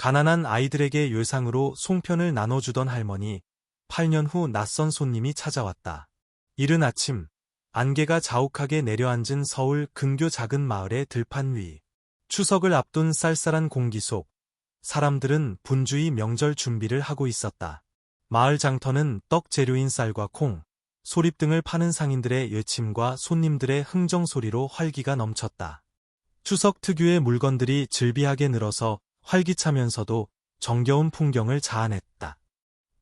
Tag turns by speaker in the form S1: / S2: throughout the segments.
S1: 가난한 아이들에게 예상으로 송편을 나눠주던 할머니, 8년 후 낯선 손님이 찾아왔다. 이른 아침, 안개가 자욱하게 내려앉은 서울 근교 작은 마을의 들판 위. 추석을 앞둔 쌀쌀한 공기 속, 사람들은 분주히 명절 준비를 하고 있었다. 마을 장터는 떡 재료인 쌀과 콩, 소립 등을 파는 상인들의 외침과 손님들의 흥정 소리로 활기가 넘쳤다. 추석 특유의 물건들이 즐비하게 늘어서 활기차면서도 정겨운 풍경을 자아냈다.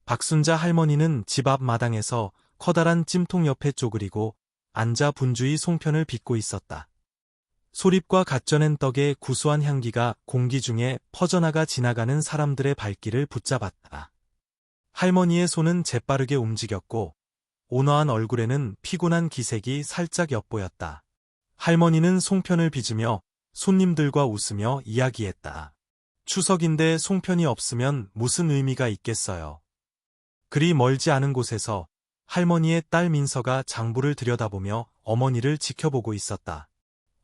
S1: 박순자 할머니는 집 앞 마당에서 커다란 찜통 옆에 쪼그리고 앉아 분주히 송편을 빚고 있었다. 소립과 갓 쪄낸 떡의 구수한 향기가 공기 중에 퍼져나가 지나가는 사람들의 발길을 붙잡았다. 할머니의 손은 재빠르게 움직였고 온화한 얼굴에는 피곤한 기색이 살짝 엿보였다. 할머니는 송편을 빚으며 손님들과 웃으며 이야기했다. 추석인데 송편이 없으면 무슨 의미가 있겠어요. 그리 멀지 않은 곳에서 할머니의 딸 민서가 장부를 들여다보며 어머니를 지켜보고 있었다.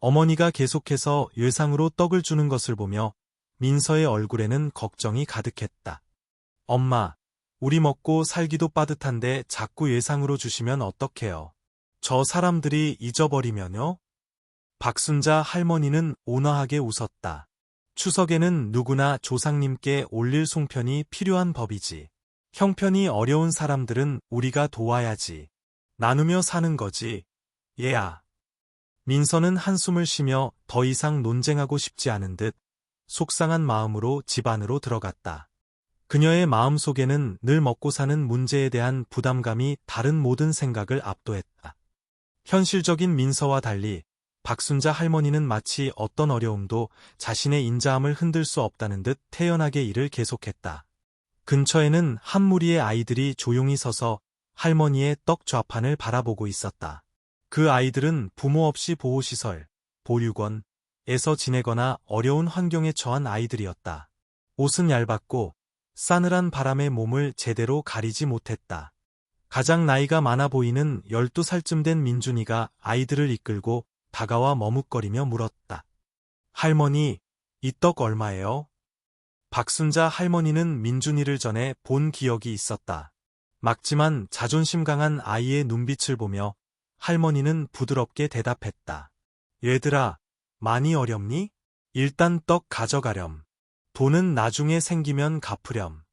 S1: 어머니가 계속해서 예상으로 떡을 주는 것을 보며 민서의 얼굴에는 걱정이 가득했다. 엄마, 우리 먹고 살기도 빠듯한데 자꾸 예상으로 주시면 어떡해요. 저 사람들이 잊어버리면요? 박순자 할머니는 온화하게 웃었다. 추석에는 누구나 조상님께 올릴 송편이 필요한 법이지. 형편이 어려운 사람들은 우리가 도와야지. 나누며 사는 거지. 얘야. 민서는 한숨을 쉬며 더 이상 논쟁하고 싶지 않은 듯 속상한 마음으로 집 안으로 들어갔다. 그녀의 마음속에는 늘 먹고 사는 문제에 대한 부담감이 다른 모든 생각을 압도했다. 현실적인 민서와 달리 박순자 할머니는 마치 어떤 어려움도 자신의 인자함을 흔들 수 없다는 듯 태연하게 일을 계속했다. 근처에는 한 무리의 아이들이 조용히 서서 할머니의 떡 좌판을 바라보고 있었다. 그 아이들은 부모 없이 보호시설, 보육원에서 지내거나 어려운 환경에 처한 아이들이었다. 옷은 얇았고 싸늘한 바람에 몸을 제대로 가리지 못했다. 가장 나이가 많아 보이는 12살쯤 된 민준이가 아이들을 이끌고 다가와 머뭇거리며 물었다. 할머니, 이 떡 얼마예요? 박순자 할머니는 민준이를 전에 본 기억이 있었다. 막지만 자존심 강한 아이의 눈빛을 보며 할머니는 부드럽게 대답했다. 얘들아, 많이 어렵니? 일단 떡 가져가렴. 돈은 나중에 생기면 갚으렴.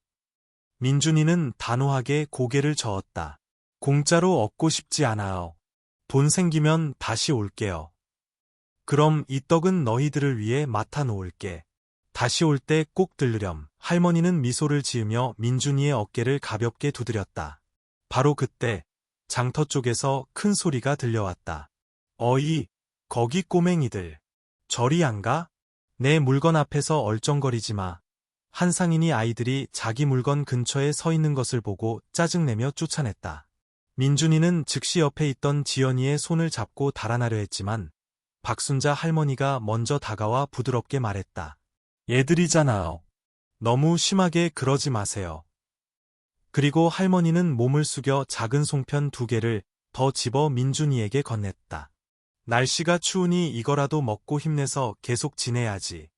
S1: 민준이는 단호하게 고개를 저었다. 공짜로 얻고 싶지 않아요. 돈 생기면 다시 올게요. 그럼 이 떡은 너희들을 위해 맡아 놓을게. 다시 올 때 꼭 들르렴. 할머니는 미소를 지으며 민준이의 어깨를 가볍게 두드렸다. 바로 그때 장터 쪽에서 큰 소리가 들려왔다. 어이, 거기 꼬맹이들. 저리 안 가? 내 물건 앞에서 얼쩡거리지 마. 한 상인이 아이들이 자기 물건 근처에 서 있는 것을 보고 짜증내며 쫓아냈다. 민준이는 즉시 옆에 있던 지연이의 손을 잡고 달아나려 했지만 박순자 할머니가 먼저 다가와 부드럽게 말했다. 얘들이잖아요. 너무 심하게 그러지 마세요. 그리고 할머니는 몸을 숙여 작은 송편 2개를 더 집어 민준이에게 건넸다. 날씨가 추우니 이거라도 먹고 힘내서 계속 지내야지.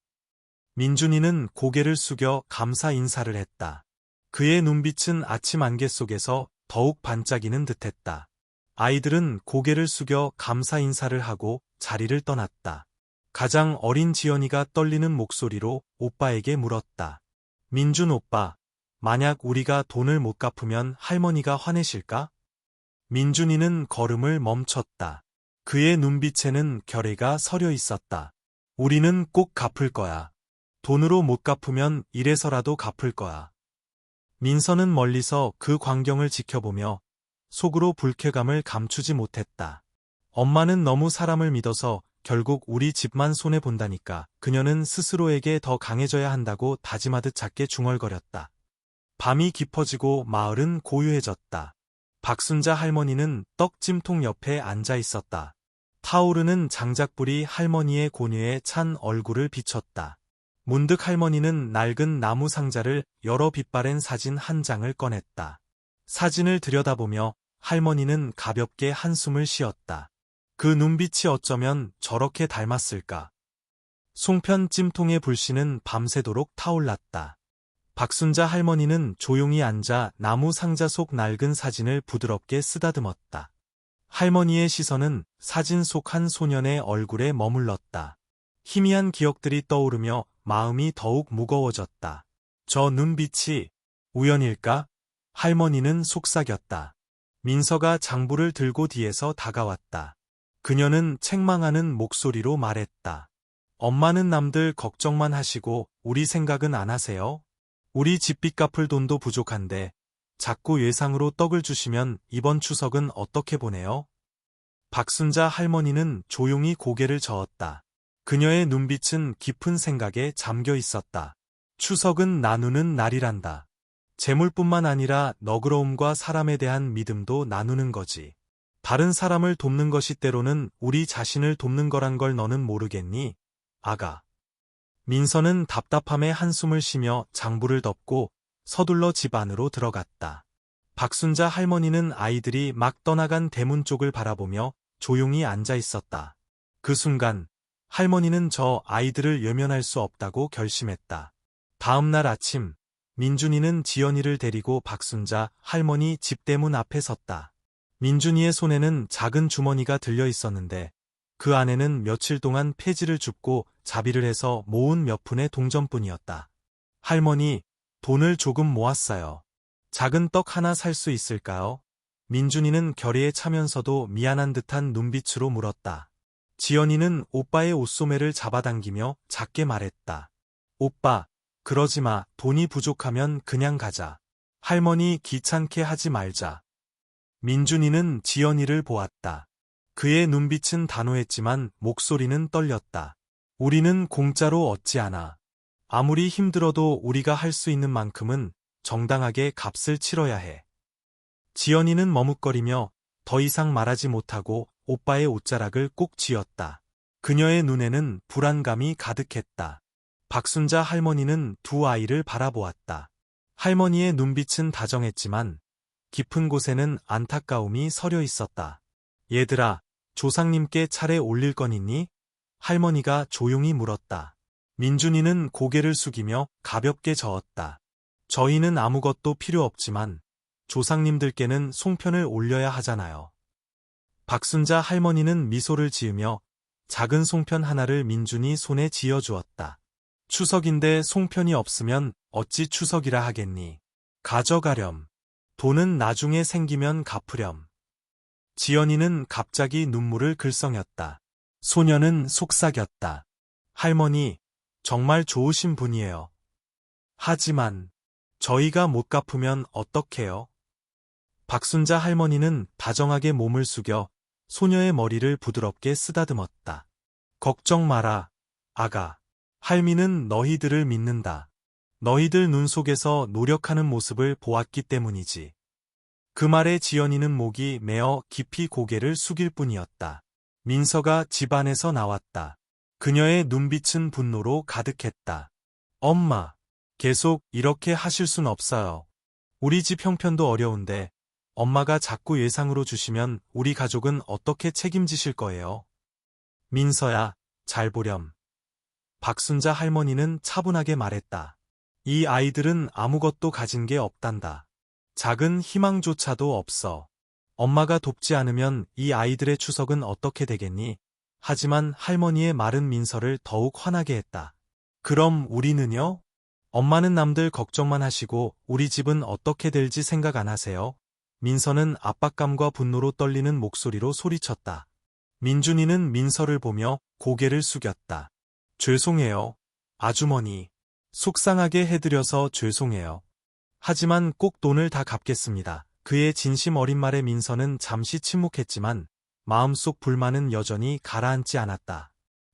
S1: 민준이는 고개를 숙여 감사 인사를 했다. 그의 눈빛은 아침 안개 속에서 더욱 반짝이는 듯했다. 아이들은 고개를 숙여 감사 인사를 하고 자리를 떠났다. 가장 어린 지연이가 떨리는 목소리로 오빠에게 물었다. 민준 오빠, 만약 우리가 돈을 못 갚으면 할머니가 화내실까? 민준이는 걸음을 멈췄다. 그의 눈빛에는 결의가 서려 있었다. 우리는 꼭 갚을 거야. 돈으로 못 갚으면 이래서라도 갚을 거야. 민서는 멀리서 그 광경을 지켜보며 속으로 불쾌감을 감추지 못했다. 엄마는 너무 사람을 믿어서 결국 우리 집만 손해본다니까. 그녀는 스스로에게 더 강해져야 한다고 다짐하듯 작게 중얼거렸다. 밤이 깊어지고 마을은 고요해졌다. 박순자 할머니는 떡찜통 옆에 앉아 있었다. 타오르는 장작불이 할머니의 고뇌에 찬 얼굴을 비췄다. 문득 할머니는 낡은 나무 상자를 열어 빛바랜 사진 한 장을 꺼냈다. 사진을 들여다보며 할머니는 가볍게 한숨을 쉬었다. 그 눈빛이 어쩌면 저렇게 닮았을까. 송편 찜통의 불씨는 밤새도록 타올랐다. 박순자 할머니는 조용히 앉아 나무 상자 속 낡은 사진을 부드럽게 쓰다듬었다. 할머니의 시선은 사진 속 한 소년의 얼굴에 머물렀다. 희미한 기억들이 떠오르며 마음이 더욱 무거워졌다. 저 눈빛이 우연일까? 할머니는 속삭였다. 민서가 장부를 들고 뒤에서 다가왔다. 그녀는 책망하는 목소리로 말했다. 엄마는 남들 걱정만 하시고 우리 생각은 안 하세요? 우리 집빚 갚을 돈도 부족한데 자꾸 예상으로 떡을 주시면 이번 추석은 어떻게 보내요? 박순자 할머니는 조용히 고개를 저었다. 그녀의 눈빛은 깊은 생각에 잠겨 있었다. 추석은 나누는 날이란다. 재물뿐만 아니라 너그러움과 사람에 대한 믿음도 나누는 거지. 다른 사람을 돕는 것이 때로는 우리 자신을 돕는 거란 걸 너는 모르겠니? 아가. 민서는 답답함에 한숨을 쉬며 장부를 덮고 서둘러 집 안으로 들어갔다. 박순자 할머니는 아이들이 막 떠나간 대문 쪽을 바라보며 조용히 앉아 있었다. 그 순간 할머니는 저 아이들을 외면할 수 없다고 결심했다. 다음 날 아침 민준이는 지연이를 데리고 박순자 할머니 집 대문 앞에 섰다. 민준이의 손에는 작은 주머니가 들려 있었는데 그 안에는 며칠 동안 폐지를 줍고 자비를 해서 모은 몇 푼의 동전뿐이었다. 할머니, 돈을 조금 모았어요. 작은 떡 하나 살 수 있을까요? 민준이는 결의에 차면서도 미안한 듯한 눈빛으로 물었다. 지연이는 오빠의 옷소매를 잡아당기며 작게 말했다. 오빠, 그러지 마. 돈이 부족하면 그냥 가자. 할머니 귀찮게 하지 말자. 민준이는 지연이를 보았다. 그의 눈빛은 단호했지만 목소리는 떨렸다. 우리는 공짜로 얻지 않아. 아무리 힘들어도 우리가 할 수 있는 만큼은 정당하게 값을 치러야 해. 지연이는 머뭇거리며 더 이상 말하지 못하고 오빠의 옷자락을 꼭 쥐었다. 그녀의 눈에는 불안감이 가득했다. 박순자 할머니는 두 아이를 바라보았다. 할머니의 눈빛은 다정했지만 깊은 곳에는 안타까움이 서려 있었다. 얘들아, 조상님께 차례 올릴 건 있니? 할머니가 조용히 물었다. 민준이는 고개를 숙이며 가볍게 저었다. 저희는 아무것도 필요 없지만 조상님들께는 송편을 올려야 하잖아요. 박순자 할머니는 미소를 지으며 작은 송편 하나를 민준이 손에 쥐어주었다. 추석인데 송편이 없으면 어찌 추석이라 하겠니? 가져가렴. 돈은 나중에 생기면 갚으렴. 지연이는 갑자기 눈물을 글썽였다. 소녀는 속삭였다. 할머니, 정말 좋으신 분이에요. 하지만 저희가 못 갚으면 어떡해요? 박순자 할머니는 다정하게 몸을 숙여 소녀의 머리를 부드럽게 쓰다듬었다. 걱정 마라, 아가. 할미는 너희들을 믿는다. 너희들 눈 속에서 노력하는 모습을 보았기 때문이지. 그 말에 지연이는 목이 메어 깊이 고개를 숙일 뿐이었다. 민서가 집 안에서 나왔다. 그녀의 눈빛은 분노로 가득했다. 엄마, 계속 이렇게 하실 순 없어요. 우리 집 형편도 어려운데 엄마가 자꾸 예상으로 주시면 우리 가족은 어떻게 책임지실 거예요? 민서야, 잘 보렴. 박순자 할머니는 차분하게 말했다. 이 아이들은 아무것도 가진 게 없단다. 작은 희망조차도 없어. 엄마가 돕지 않으면 이 아이들의 추석은 어떻게 되겠니? 하지만 할머니의 말은 민서를 더욱 화나게 했다. 그럼 우리는요? 엄마는 남들 걱정만 하시고 우리 집은 어떻게 될지 생각 안 하세요? 민서는 압박감과 분노로 떨리는 목소리로 소리쳤다. 민준이는 민서를 보며 고개를 숙였다. 죄송해요, 아주머니. 속상하게 해드려서 죄송해요. 하지만 꼭 돈을 다 갚겠습니다. 그의 진심 어린 말에 민서는 잠시 침묵했지만 마음속 불만은 여전히 가라앉지 않았다.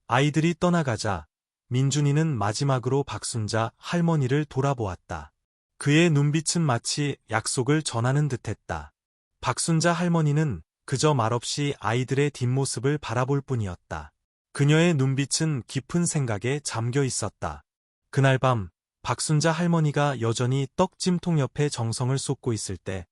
S1: 아이들이 떠나가자 민준이는 마지막으로 박순자 할머니를 돌아보았다. 그의 눈빛은 마치 약속을 전하는 듯했다. 박순자 할머니는 그저 말없이 아이들의 뒷모습을 바라볼 뿐이었다. 그녀의 눈빛은 깊은 생각에 잠겨 있었다. 그날 밤 박순자 할머니가 여전히 떡찜통 옆에 정성을 쏟고 있을 때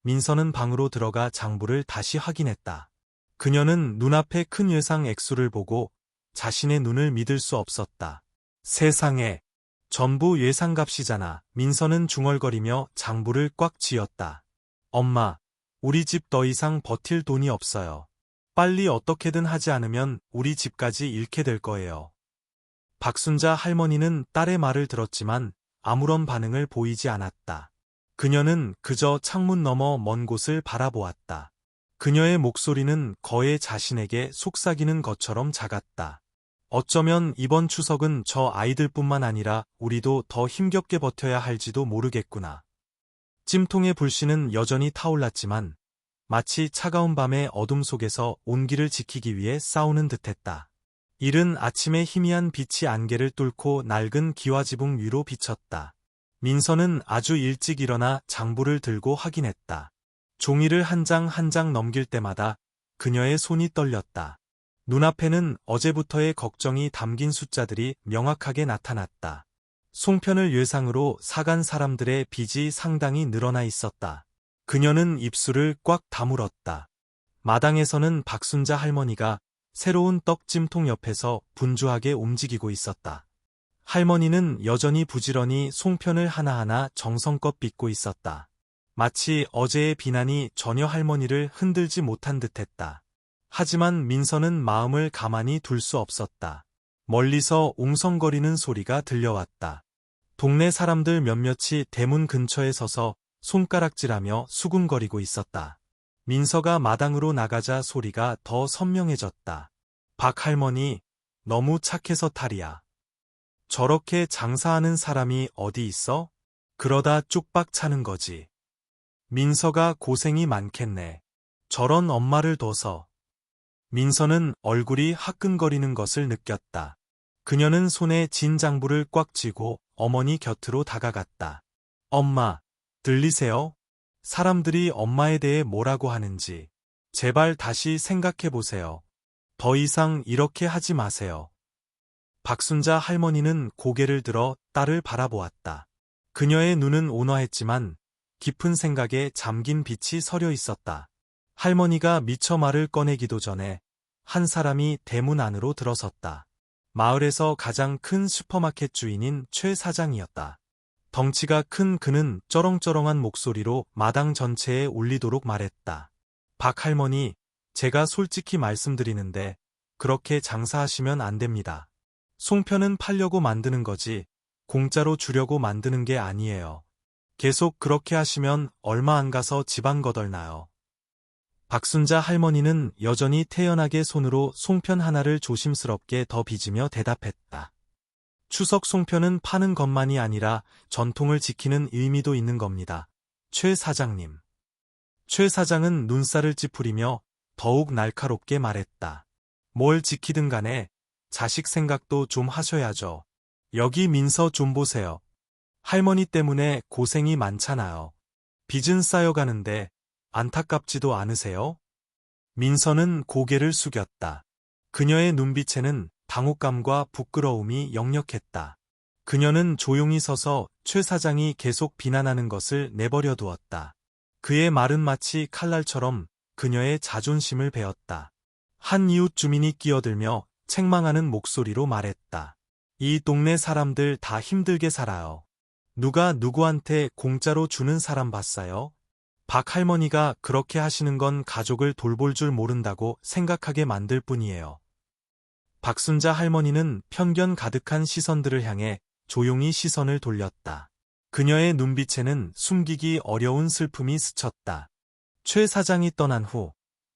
S1: 민서는 방으로 들어가 장부를 다시 확인했다. 그녀는 눈앞에 큰 예상 액수를 보고 자신의 눈을 믿을 수 없었다. 세상에, 전부 예상값이잖아. 민서는 중얼거리며 장부를 꽉 쥐었다. 엄마, 우리 집 더 이상 버틸 돈이 없어요. 빨리 어떻게든 하지 않으면 우리 집까지 잃게 될 거예요. 박순자 할머니는 딸의 말을 들었지만 아무런 반응을 보이지 않았다. 그녀는 그저 창문 너머 먼 곳을 바라보았다. 그녀의 목소리는 거의 자신에게 속삭이는 것처럼 작았다. 어쩌면 이번 추석은 저 아이들뿐만 아니라 우리도 더 힘겹게 버텨야 할지도 모르겠구나. 찜통의 불씨는 여전히 타올랐지만 마치 차가운 밤의 어둠 속에서 온기를 지키기 위해 싸우는 듯했다. 이른 아침에 희미한 빛이 안개를 뚫고 낡은 기와지붕 위로 비쳤다. 민서는 아주 일찍 일어나 장부를 들고 확인했다. 종이를 한 장 한 장 넘길 때마다 그녀의 손이 떨렸다. 눈앞에는 어제부터의 걱정이 담긴 숫자들이 명확하게 나타났다. 송편을 예상으로 사간 사람들의 빚이 상당히 늘어나 있었다. 그녀는 입술을 꽉 다물었다. 마당에서는 박순자 할머니가 새로운 떡찜통 옆에서 분주하게 움직이고 있었다. 할머니는 여전히 부지런히 송편을 하나하나 정성껏 빚고 있었다. 마치 어제의 비난이 전혀 할머니를 흔들지 못한 듯했다. 하지만 민서는 마음을 가만히 둘 수 없었다. 멀리서 웅성거리는 소리가 들려왔다. 동네 사람들 몇몇이 대문 근처에 서서 손가락질하며 수군거리고 있었다. 민서가 마당으로 나가자 소리가 더 선명해졌다. 박 할머니, 너무 착해서 탈이야. 저렇게 장사하는 사람이 어디 있어? 그러다 쪽박 차는 거지. 민서가 고생이 많겠네. 저런 엄마를 둬서. 민서는 얼굴이 화끈거리는 것을 느꼈다. 그녀는 손에 진 장부를 꽉 쥐고 어머니 곁으로 다가갔다. 엄마, 들리세요? 사람들이 엄마에 대해 뭐라고 하는지. 제발 다시 생각해 보세요. 더 이상 이렇게 하지 마세요. 박순자 할머니는 고개를 들어 딸을 바라보았다. 그녀의 눈은 온화했지만 깊은 생각에 잠긴 빛이 서려 있었다. 할머니가 미처 말을 꺼내기도 전에 한 사람이 대문 안으로 들어섰다. 마을에서 가장 큰 슈퍼마켓 주인인 최 사장이었다. 덩치가 큰 그는 쩌렁쩌렁한 목소리로 마당 전체에 울리도록 말했다. 박 할머니, 제가 솔직히 말씀드리는데 그렇게 장사하시면 안 됩니다. 송편은 팔려고 만드는 거지 공짜로 주려고 만드는 게 아니에요. 계속 그렇게 하시면 얼마 안 가서 집안 거덜나요. 박순자 할머니는 여전히 태연하게 손으로 송편 하나를 조심스럽게 더 빚으며 대답했다. 추석 송편은 파는 것만이 아니라 전통을 지키는 의미도 있는 겁니다. 최 사장님. 최 사장은 눈살을 찌푸리며 더욱 날카롭게 말했다. 뭘 지키든 간에 자식 생각도 좀 하셔야죠. 여기 민서 좀 보세요. 할머니 때문에 고생이 많잖아요. 빚은 쌓여가는데 안타깝지도 않으세요? 민서는 고개를 숙였다. 그녀의 눈빛에는 당혹감과 부끄러움이 역력했다. 그녀는 조용히 서서 최 사장이 계속 비난하는 것을 내버려 두었다. 그의 말은 마치 칼날처럼 그녀의 자존심을 베었다. 한 이웃 주민이 끼어들며 책망하는 목소리로 말했다. 이 동네 사람들 다 힘들게 살아요. 누가 누구한테 공짜로 주는 사람 봤어요? 박 할머니가 그렇게 하시는 건 가족을 돌볼 줄 모른다고 생각하게 만들 뿐이에요. 박순자 할머니는 편견 가득한 시선들을 향해 조용히 시선을 돌렸다. 그녀의 눈빛에는 숨기기 어려운 슬픔이 스쳤다. 최 사장이 떠난 후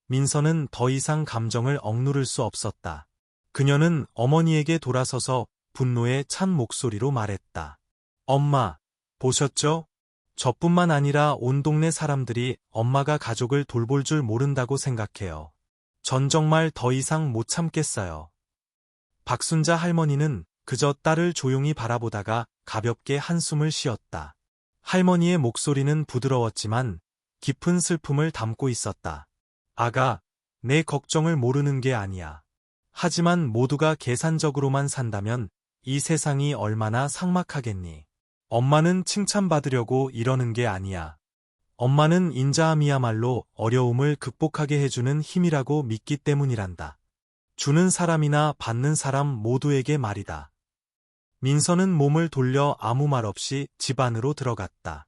S1: 민서는 더 이상 감정을 억누를 수 없었다. 그녀는 어머니에게 돌아서서 분노에 찬 목소리로 말했다. 엄마, 보셨죠? 저뿐만 아니라 온 동네 사람들이 엄마가 가족을 돌볼 줄 모른다고 생각해요. 전 정말 더 이상 못 참겠어요. 박순자 할머니는 그저 딸을 조용히 바라보다가 가볍게 한숨을 쉬었다. 할머니의 목소리는 부드러웠지만 깊은 슬픔을 담고 있었다. 아가, 내 걱정을 모르는 게 아니야. 하지만 모두가 계산적으로만 산다면 이 세상이 얼마나 삭막하겠니? 엄마는 칭찬받으려고 이러는 게 아니야. 엄마는 인자함이야말로 어려움을 극복하게 해주는 힘이라고 믿기 때문이란다. 주는 사람이나 받는 사람 모두에게 말이다. 민서는 몸을 돌려 아무 말 없이 집 안으로 들어갔다.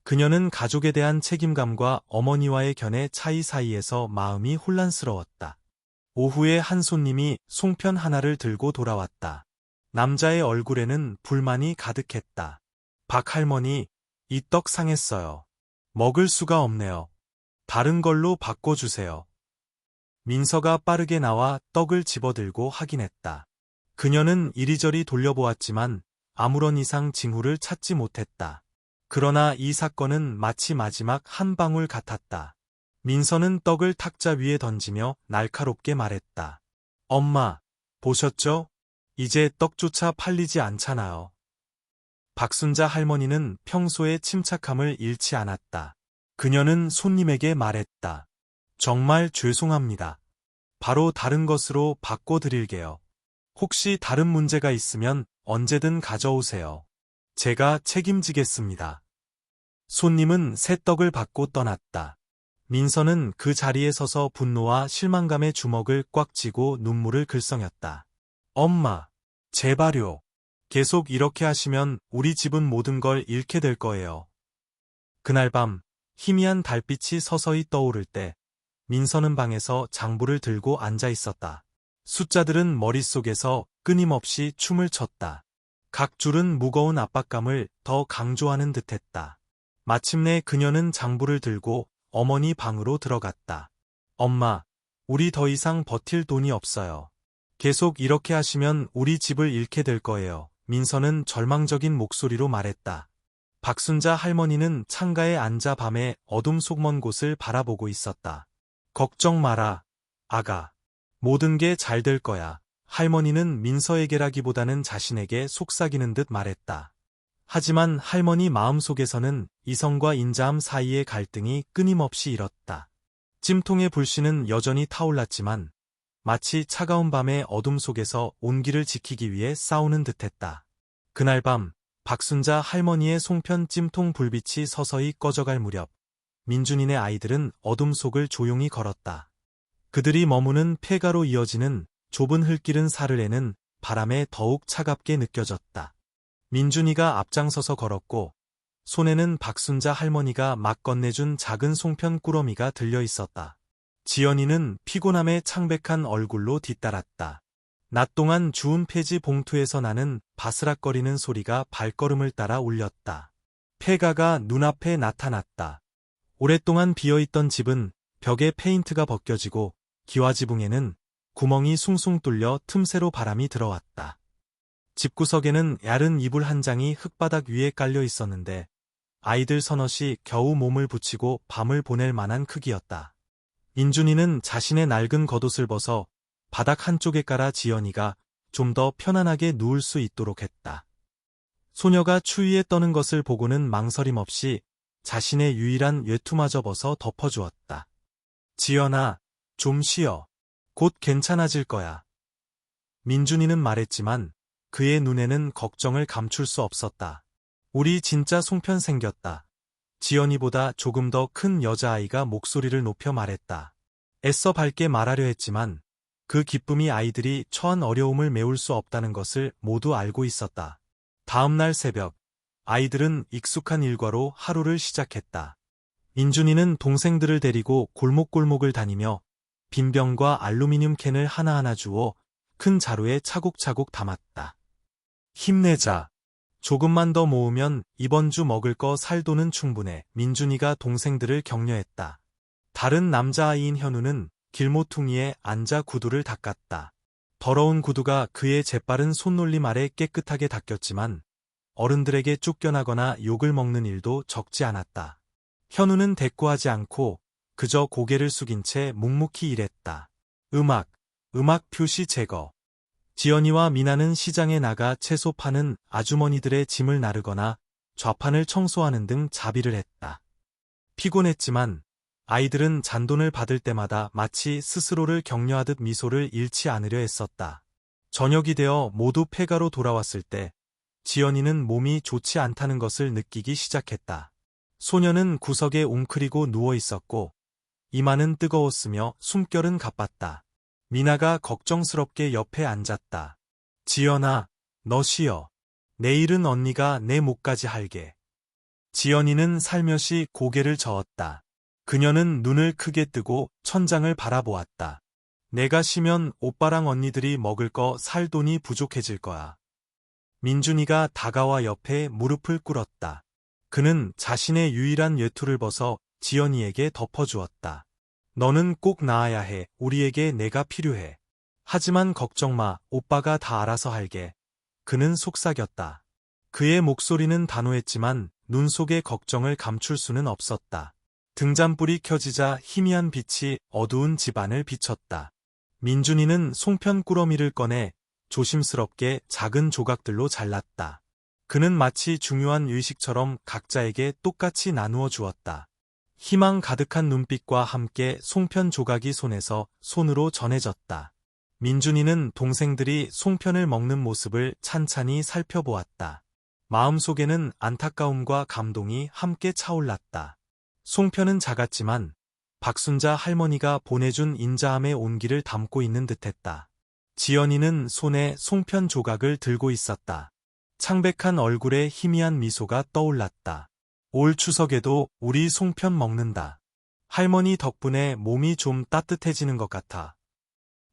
S1: 그녀는 가족에 대한 책임감과 어머니와의 견해 차이 사이에서 마음이 혼란스러웠다. 오후에 한 손님이 송편 하나를 들고 돌아왔다. 남자의 얼굴에는 불만이 가득했다. 박 할머니, 이 떡 상했어요. 먹을 수가 없네요. 다른 걸로 바꿔주세요. 민서가 빠르게 나와 떡을 집어들고 확인했다. 그녀는 이리저리 돌려보았지만 아무런 이상 징후를 찾지 못했다. 그러나 이 사건은 마치 마지막 한 방울 같았다. 민서는 떡을 탁자 위에 던지며 날카롭게 말했다. 엄마, 보셨죠? 이제 떡조차 팔리지 않잖아요. 박순자 할머니는 평소의 침착함을 잃지 않았다. 그녀는 손님에게 말했다. 정말 죄송합니다. 바로 다른 것으로 바꿔드릴게요. 혹시 다른 문제가 있으면 언제든 가져오세요. 제가 책임지겠습니다. 손님은 새 떡을 받고 떠났다. 민서는 그 자리에 서서 분노와 실망감의 주먹을 꽉 쥐고 눈물을 글썽였다. 엄마, 제발요. 계속 이렇게 하시면 우리 집은 모든 걸 잃게 될 거예요. 그날 밤 희미한 달빛이 서서히 떠오를 때 민서는 방에서 장부를 들고 앉아 있었다. 숫자들은 머릿속에서 끊임없이 춤을 췄다. 각 줄은 무거운 압박감을 더 강조하는 듯했다. 마침내 그녀는 장부를 들고 어머니 방으로 들어갔다. 엄마, 우리 더 이상 버틸 돈이 없어요. 계속 이렇게 하시면 우리 집을 잃게 될 거예요. 민서는 절망적인 목소리로 말했다. 박순자 할머니는 창가에 앉아 밤의 어둠 속 먼 곳을 바라보고 있었다. 걱정 마라, 아가. 모든 게 잘 될 거야. 할머니는 민서에게라기보다는 자신에게 속삭이는 듯 말했다. 하지만 할머니 마음속에서는 이성과 인자함 사이의 갈등이 끊임없이 일었다. 찜통의 불씨는 여전히 타올랐지만 마치 차가운 밤의 어둠 속에서 온기를 지키기 위해 싸우는 듯했다. 그날 밤 박순자 할머니의 송편 찜통 불빛이 서서히 꺼져갈 무렵 민준이네 아이들은 어둠 속을 조용히 걸었다. 그들이 머무는 폐가로 이어지는 좁은 흙길은 사르래는 바람에 더욱 차갑게 느껴졌다. 민준이가 앞장서서 걸었고 손에는 박순자 할머니가 막 건네준 작은 송편 꾸러미가 들려 있었다. 지연이는 피곤함에 창백한 얼굴로 뒤따랐다. 낮 동안 주운 폐지 봉투에서 나는 바스락거리는 소리가 발걸음을 따라 울렸다. 폐가가 눈앞에 나타났다. 오랫동안 비어있던 집은 벽에 페인트가 벗겨지고 기와지붕에는 구멍이 숭숭 뚫려 틈새로 바람이 들어왔다. 집구석에는 얇은 이불 한 장이 흙바닥 위에 깔려 있었는데 아이들 서너시 겨우 몸을 붙이고 밤을 보낼 만한 크기였다. 민준이는 자신의 낡은 겉옷을 벗어 바닥 한쪽에 깔아 지연이가 좀 더 편안하게 누울 수 있도록 했다. 소녀가 추위에 떠는 것을 보고는 망설임 없이 자신의 유일한 외투마저 벗어 덮어주었다. 지연아, 좀 쉬어. 곧 괜찮아질 거야. 민준이는 말했지만 그의 눈에는 걱정을 감출 수 없었다. 우리 진짜 송편 생겼다. 지연이보다 조금 더 큰 여자아이가 목소리를 높여 말했다. 애써 밝게 말하려 했지만 그 기쁨이 아이들이 처한 어려움을 메울 수 없다는 것을 모두 알고 있었다. 다음 날 새벽, 아이들은 익숙한 일과로 하루를 시작했다. 민준이는 동생들을 데리고 골목골목을 다니며 빈병과 알루미늄 캔을 하나하나 주워 큰 자루에 차곡차곡 담았다. 힘내자. 조금만 더 모으면 이번 주 먹을 거 살 돈은 충분해. 민준이가 동생들을 격려했다. 다른 남자아이인 현우는 길모퉁이에 앉아 구두를 닦았다. 더러운 구두가 그의 재빠른 손놀림 아래 깨끗하게 닦였지만 어른들에게 쫓겨나거나 욕을 먹는 일도 적지 않았다. 현우는 대꾸하지 않고 그저 고개를 숙인 채 묵묵히 일했다. 음악 표시 제거. 지연이와 미나는 시장에 나가 채소 파는 아주머니들의 짐을 나르거나 좌판을 청소하는 등 자비를 했다. 피곤했지만 아이들은 잔돈을 받을 때마다 마치 스스로를 격려하듯 미소를 잃지 않으려 했었다. 저녁이 되어 모두 폐가로 돌아왔을 때 지연이는 몸이 좋지 않다는 것을 느끼기 시작했다. 소녀는 구석에 웅크리고 누워 있었고 이마는 뜨거웠으며 숨결은 가빴다. 미나가 걱정스럽게 옆에 앉았다. 지연아, 너 쉬어. 내일은 언니가 내 목까지 할게. 지연이는 살며시 고개를 저었다. 그녀는 눈을 크게 뜨고 천장을 바라보았다. 내가 쉬면 오빠랑 언니들이 먹을 거 살 돈이 부족해질 거야. 민준이가 다가와 옆에 무릎을 꿇었다. 그는 자신의 유일한 외투를 벗어 지연이에게 덮어주었다. 너는 꼭 나아야 해. 우리에게 내가 필요해. 하지만 걱정 마. 오빠가 다 알아서 할게. 그는 속삭였다. 그의 목소리는 단호했지만 눈 속의 걱정을 감출 수는 없었다. 등잔불이 켜지자 희미한 빛이 어두운 집안을 비췄다. 민준이는 송편 꾸러미를 꺼내 조심스럽게 작은 조각들로 잘랐다. 그는 마치 중요한 의식처럼 각자에게 똑같이 나누어 주었다. 희망 가득한 눈빛과 함께 송편 조각이 손으로 전해졌다. 민준이는 동생들이 송편을 먹는 모습을 찬찬히 살펴보았다. 마음속에는 안타까움과 감동이 함께 차올랐다. 송편은 작았지만 박순자 할머니가 보내준 인자함의 온기를 담고 있는 듯했다. 지연이는 손에 송편 조각을 들고 있었다. 창백한 얼굴에 희미한 미소가 떠올랐다. 올 추석에도 우리 송편 먹는다. 할머니 덕분에 몸이 좀 따뜻해지는 것 같아.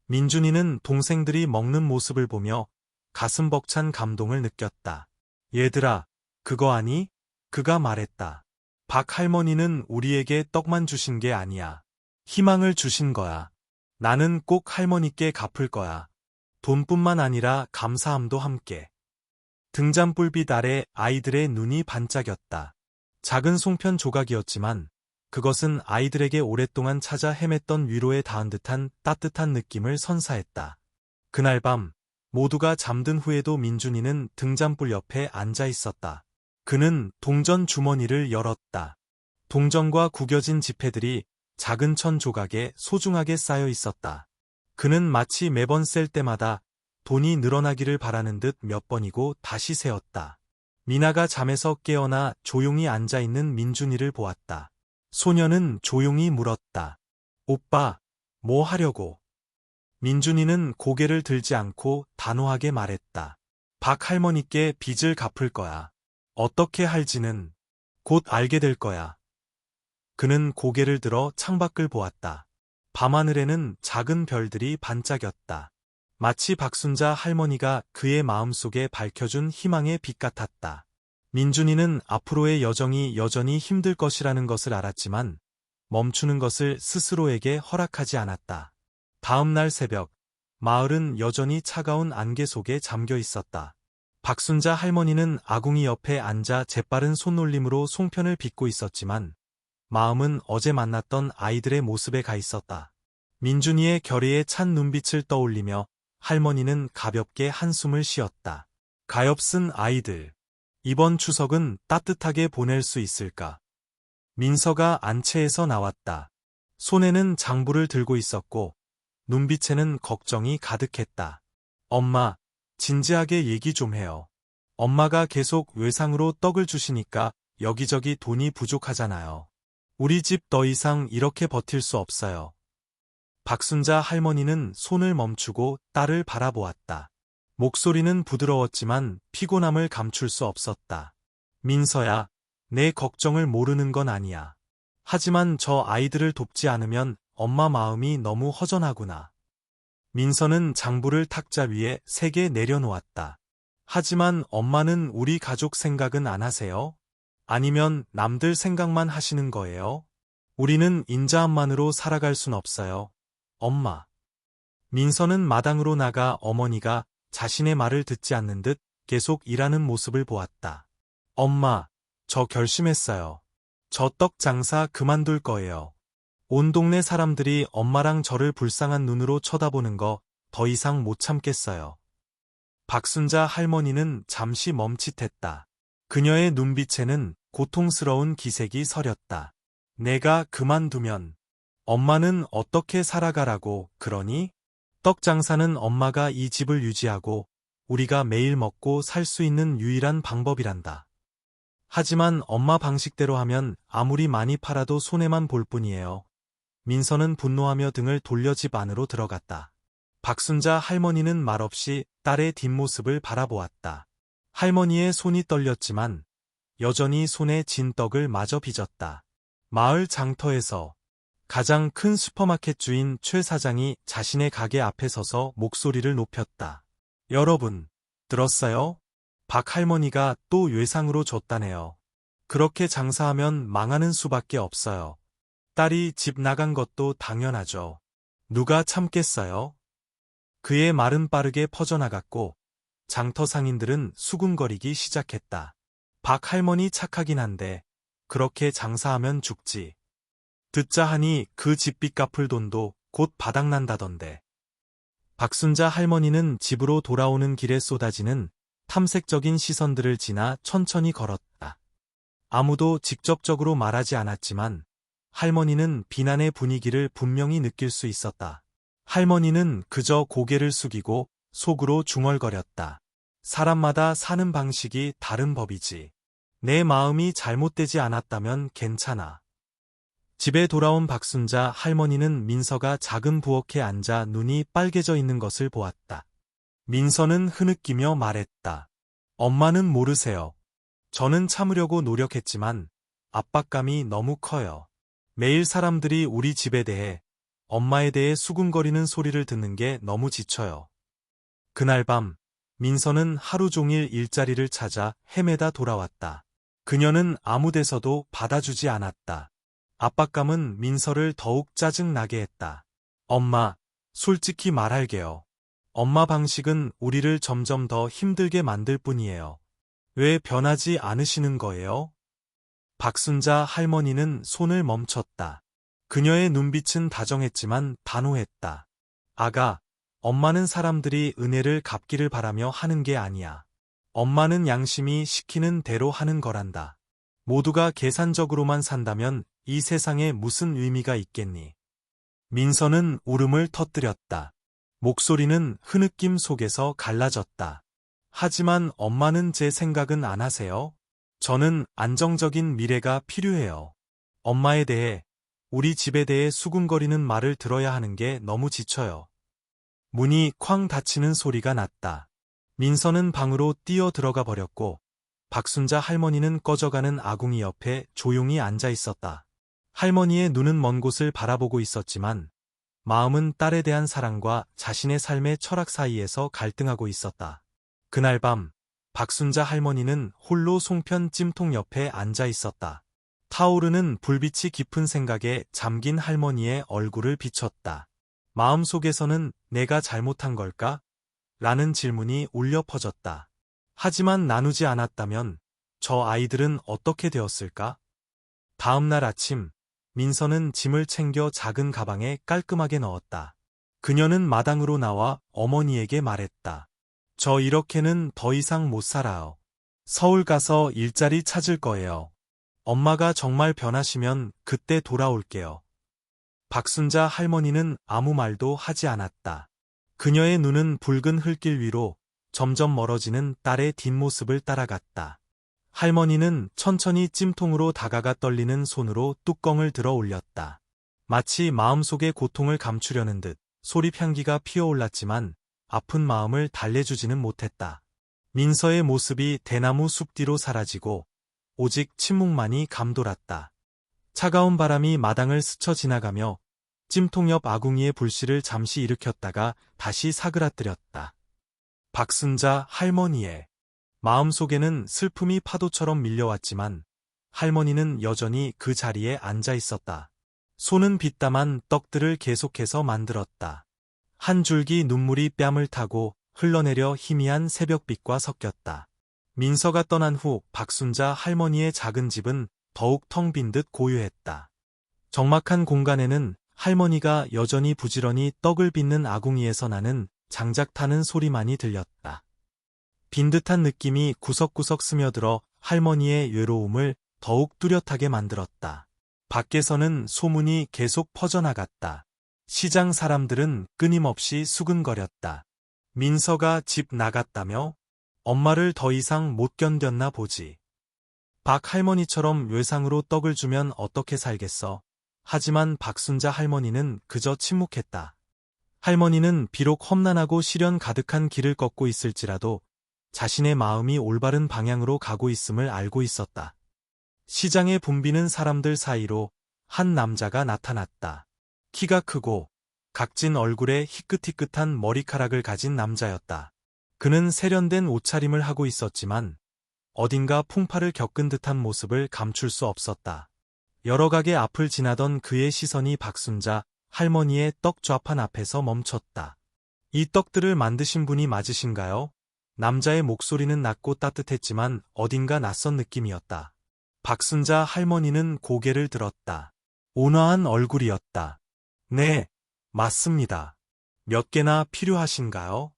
S1: 민준이는 동생들이 먹는 모습을 보며 가슴 벅찬 감동을 느꼈다. 얘들아, 그거 아니? 그가 말했다. 박 할머니는 우리에게 떡만 주신 게 아니야. 희망을 주신 거야. 나는 꼭 할머니께 갚을 거야. 돈뿐만 아니라 감사함도 함께. 등잔불빛 아래 아이들의 눈이 반짝였다. 작은 송편 조각이었지만 그것은 아이들에게 오랫동안 찾아 헤맸던 위로에 닿은 듯한 따뜻한 느낌을 선사했다. 그날 밤 모두가 잠든 후에도 민준이는 등잔불 옆에 앉아 있었다. 그는 동전 주머니를 열었다. 동전과 구겨진 지폐들이 작은 천 조각에 소중하게 쌓여 있었다. 그는 마치 매번 셀 때마다 돈이 늘어나기를 바라는 듯 몇 번이고 다시 세었다. 미나가 잠에서 깨어나 조용히 앉아있는 민준이를 보았다. 소녀는 조용히 물었다. 오빠, 뭐 하려고? 민준이는 고개를 들지 않고 단호하게 말했다. 박 할머니께 빚을 갚을 거야. 어떻게 할지는 곧 알게 될 거야. 그는 고개를 들어 창밖을 보았다. 밤하늘에는 작은 별들이 반짝였다. 마치 박순자 할머니가 그의 마음속에 밝혀준 희망의 빛 같았다. 민준이는 앞으로의 여정이 여전히 힘들 것이라는 것을 알았지만 멈추는 것을 스스로에게 허락하지 않았다. 다음 날 새벽, 마을은 여전히 차가운 안개 속에 잠겨 있었다. 박순자 할머니는 아궁이 옆에 앉아 재빠른 손놀림으로 송편을 빚고 있었지만 마음은 어제 만났던 아이들의 모습에 가 있었다. 민준이의 결의에 찬 눈빛을 떠올리며 할머니는 가볍게 한숨을 쉬었다. 가엾은 아이들. 이번 추석은 따뜻하게 보낼 수 있을까? 민서가 안채에서 나왔다. 손에는 장부를 들고 있었고 눈빛에는 걱정이 가득했다. 엄마, 진지하게 얘기 좀 해요. 엄마가 계속 외상으로 떡을 주시니까 여기저기 돈이 부족하잖아요. 우리 집 더 이상 이렇게 버틸 수 없어요. 박순자 할머니는 손을 멈추고 딸을 바라보았다. 목소리는 부드러웠지만 피곤함을 감출 수 없었다. 민서야, 내 걱정을 모르는 건 아니야. 하지만 저 아이들을 돕지 않으면 엄마 마음이 너무 허전하구나. 민서는 장부를 탁자 위에 3개 내려놓았다. 하지만 엄마는 우리 가족 생각은 안 하세요? 아니면 남들 생각만 하시는 거예요? 우리는 인자함만으로 살아갈 순 없어요. 엄마. 민서는 마당으로 나가 어머니가 자신의 말을 듣지 않는 듯 계속 일하는 모습을 보았다. 엄마, 저 결심했어요. 저 떡 장사 그만둘 거예요. 온 동네 사람들이 엄마랑 저를 불쌍한 눈으로 쳐다보는 거 더 이상 못 참겠어요. 박순자 할머니는 잠시 멈칫했다. 그녀의 눈빛에는 고통스러운 기색이 서렸다. 내가 그만두면 엄마는 어떻게 살아가라고 그러니? 떡 장사는 엄마가 이 집을 유지하고 우리가 매일 먹고 살 수 있는 유일한 방법이란다. 하지만 엄마 방식대로 하면 아무리 많이 팔아도 손해만 볼 뿐이에요. 민서는 분노하며 등을 돌려 집 안으로 들어갔다. 박순자 할머니는 말없이 딸의 뒷모습을 바라보았다. 할머니의 손이 떨렸지만 여전히 손에 진 떡을 마저 빚었다. 마을 장터에서 가장 큰 슈퍼마켓 주인 최 사장이 자신의 가게 앞에 서서 목소리를 높였다. 여러분, 들었어요? 박 할머니가 또 외상으로 줬다네요. 그렇게 장사하면 망하는 수밖에 없어요. 딸이 집 나간 것도 당연하죠. 누가 참겠어요? 그의 말은 빠르게 퍼져나갔고 장터 상인들은 수군거리기 시작했다. 박 할머니 착하긴 한데 그렇게 장사하면 죽지. 듣자 하니 그 집빚 갚을 돈도 곧 바닥난다던데. 박순자 할머니는 집으로 돌아오는 길에 쏟아지는 탐색적인 시선들을 지나 천천히 걸었다. 아무도 직접적으로 말하지 않았지만 할머니는 비난의 분위기를 분명히 느낄 수 있었다. 할머니는 그저 고개를 숙이고 속으로 중얼거렸다. 사람마다 사는 방식이 다른 법이지. 내 마음이 잘못되지 않았다면 괜찮아. 집에 돌아온 박순자 할머니는 민서가 작은 부엌에 앉아 눈이 빨개져 있는 것을 보았다. 민서는 흐느끼며 말했다. 엄마는 모르세요. 저는 참으려고 노력했지만 압박감이 너무 커요. 매일 사람들이 우리 집에 대해, 엄마에 대해 수군거리는 소리를 듣는 게 너무 지쳐요. 그날 밤, 민서는 하루 종일 일자리를 찾아 헤매다 돌아왔다. 그녀는 아무 데서도 받아주지 않았다. 압박감은 민서를 더욱 짜증나게 했다. 엄마, 솔직히 말할게요. 엄마 방식은 우리를 점점 더 힘들게 만들 뿐이에요. 왜 변하지 않으시는 거예요? 박순자 할머니는 손을 멈췄다. 그녀의 눈빛은 다정했지만 단호했다. 아가, 엄마는 사람들이 은혜를 갚기를 바라며 하는 게 아니야. 엄마는 양심이 시키는 대로 하는 거란다. 모두가 계산적으로만 산다면 이 세상에 무슨 의미가 있겠니? 민서는 울음을 터뜨렸다. 목소리는 흐느낌 속에서 갈라졌다. 하지만 엄마는 제 생각은 안 하세요? 저는 안정적인 미래가 필요해요. 엄마에 대해, 우리 집에 대해 수군거리는 말을 들어야 하는 게 너무 지쳐요. 문이 쾅 닫히는 소리가 났다. 민서는 방으로 뛰어 들어가 버렸고 박순자 할머니는 꺼져가는 아궁이 옆에 조용히 앉아 있었다. 할머니의 눈은 먼 곳을 바라보고 있었지만 마음은 딸에 대한 사랑과 자신의 삶의 철학 사이에서 갈등하고 있었다. 그날 밤 박순자 할머니는 홀로 송편 찜통 옆에 앉아 있었다. 타오르는 불빛이 깊은 생각에 잠긴 할머니의 얼굴을 비췄다. 마음속에서는 내가 잘못한 걸까? 라는 질문이 울려 퍼졌다. 하지만 나누지 않았다면 저 아이들은 어떻게 되었을까? 다음 날 아침, 민서는 짐을 챙겨 작은 가방에 깔끔하게 넣었다. 그녀는 마당으로 나와 어머니에게 말했다. 저 이렇게는 더 이상 못 살아요. 서울 가서 일자리 찾을 거예요. 엄마가 정말 변하시면 그때 돌아올게요. 박순자 할머니는 아무 말도 하지 않았다. 그녀의 눈은 붉은 흙길 위로 점점 멀어지는 딸의 뒷모습을 따라갔다. 할머니는 천천히 찜통으로 다가가 떨리는 손으로 뚜껑을 들어 올렸다. 마치 마음속의 고통을 감추려는 듯 소립 향기가 피어올랐지만 아픈 마음을 달래주지는 못했다. 민서의 모습이 대나무 숲 뒤로 사라지고 오직 침묵만이 감돌았다. 차가운 바람이 마당을 스쳐 지나가며 찜통 옆 아궁이의 불씨를 잠시 일으켰다가 다시 사그라뜨렸다. 박순자 할머니의 마음속에는 슬픔이 파도처럼 밀려왔지만 할머니는 여전히 그 자리에 앉아 있었다. 손은 빗담한 떡들을 계속해서 만들었다. 한 줄기 눈물이 뺨을 타고 흘러내려 희미한 새벽빛과 섞였다. 민서가 떠난 후 박순자 할머니의 작은 집은 더욱 텅 빈 듯 고요했다. 적막한 공간에는 할머니가 여전히 부지런히 떡을 빚는 아궁이에서 나는 장작 타는 소리만이 들렸다. 빈 듯한 느낌이 구석구석 스며들어 할머니의 외로움을 더욱 뚜렷하게 만들었다. 밖에서는 소문이 계속 퍼져나갔다. 시장 사람들은 끊임없이 수근거렸다. 민서가 집 나갔다며? 엄마를 더 이상 못 견뎠나 보지. 박 할머니처럼 외상으로 떡을 주면 어떻게 살겠어? 하지만 박순자 할머니는 그저 침묵했다. 할머니는 비록 험난하고 시련 가득한 길을 걷고 있을지라도 자신의 마음이 올바른 방향으로 가고 있음을 알고 있었다. 시장에 붐비는 사람들 사이로 한 남자가 나타났다. 키가 크고 각진 얼굴에 희끗희끗한 머리카락을 가진 남자였다. 그는 세련된 옷차림을 하고 있었지만 어딘가 풍파를 겪은 듯한 모습을 감출 수 없었다. 여러 가게 앞을 지나던 그의 시선이 박순자 할머니의 떡 좌판 앞에서 멈췄다. 이 떡들을 만드신 분이 맞으신가요? 남자의 목소리는 낮고 따뜻했지만 어딘가 낯선 느낌이었다. 박순자 할머니는 고개를 들었다. 온화한 얼굴이었다. 네, 맞습니다. 몇 개나 필요하신가요?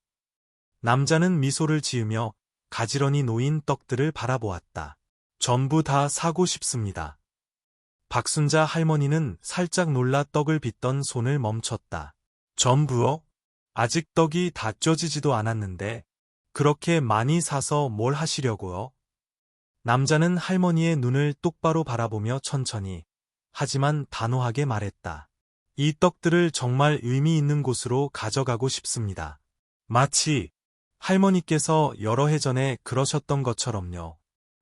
S1: 남자는 미소를 지으며 가지런히 놓인 떡들을 바라보았다. 전부 다 사고 싶습니다. 박순자 할머니는 살짝 놀라 떡을 빚던 손을 멈췄다. 전부요? 아직 떡이 다 쪄지지도 않았는데 그렇게 많이 사서 뭘 하시려고요? 남자는 할머니의 눈을 똑바로 바라보며 천천히 하지만 단호하게 말했다. 이 떡들을 정말 의미 있는 곳으로 가져가고 싶습니다. 마치 할머니께서 여러 해 전에 그러셨던 것처럼요.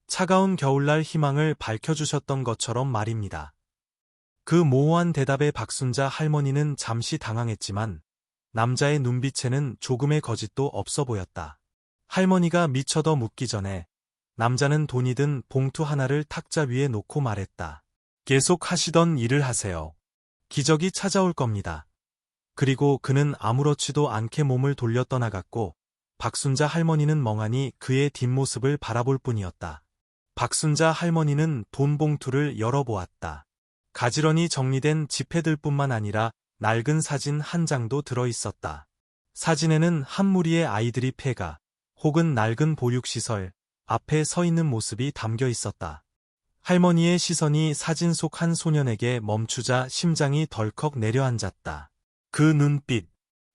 S1: 차가운 겨울날 희망을 밝혀주셨던 것처럼 말입니다. 그 모호한 대답에 박순자 할머니는 잠시 당황했지만 남자의 눈빛에는 조금의 거짓도 없어 보였다. 할머니가 미처 더 묻기 전에 남자는 돈이 든 봉투 하나를 탁자 위에 놓고 말했다. 계속 하시던 일을 하세요. 기적이 찾아올 겁니다. 그리고 그는 아무렇지도 않게 몸을 돌려 떠나갔고 박순자 할머니는 멍하니 그의 뒷모습을 바라볼 뿐이었다. 박순자 할머니는 돈 봉투를 열어보았다. 가지런히 정리된 지폐들뿐만 아니라 낡은 사진 한 장도 들어있었다. 사진에는 한 무리의 아이들이 폐가 혹은 낡은 보육시설 앞에 서 있는 모습이 담겨 있었다. 할머니의 시선이 사진 속 한 소년에게 멈추자 심장이 덜컥 내려앉았다. 그 눈빛,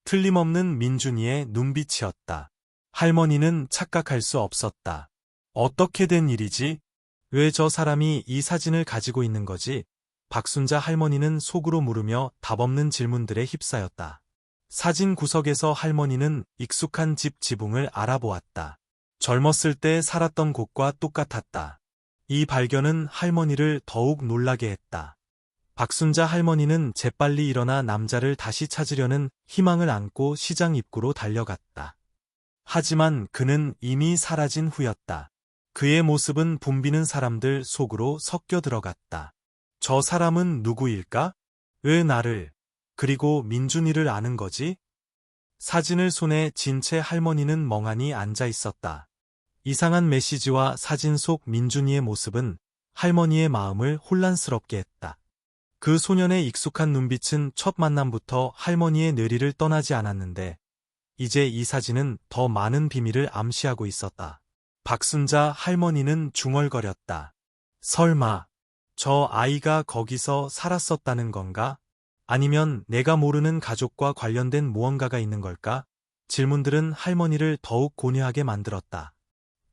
S1: 틀림없는 민준이의 눈빛이었다. 할머니는 착각할 수 없었다. 어떻게 된 일이지? 왜 저 사람이 이 사진을 가지고 있는 거지? 박순자 할머니는 속으로 물으며 답없는 질문들에 휩싸였다. 사진 구석에서 할머니는 익숙한 집 지붕을 알아보았다. 젊었을 때 살았던 곳과 똑같았다. 이 발견은 할머니를 더욱 놀라게 했다. 박순자 할머니는 재빨리 일어나 남자를 다시 찾으려는 희망을 안고 시장 입구로 달려갔다. 하지만 그는 이미 사라진 후였다. 그의 모습은 붐비는 사람들 속으로 섞여 들어갔다. 저 사람은 누구일까? 왜 나를, 그리고 민준이를 아는 거지? 사진을 손에 쥔 채 할머니는 멍하니 앉아 있었다. 이상한 메시지와 사진 속 민준이의 모습은 할머니의 마음을 혼란스럽게 했다. 그 소년의 익숙한 눈빛은 첫 만남부터 할머니의 뇌리를 떠나지 않았는데 이제 이 사진은 더 많은 비밀을 암시하고 있었다. 박순자 할머니는 중얼거렸다. 설마 저 아이가 거기서 살았었다는 건가? 아니면 내가 모르는 가족과 관련된 무언가가 있는 걸까? 질문들은 할머니를 더욱 고뇌하게 만들었다.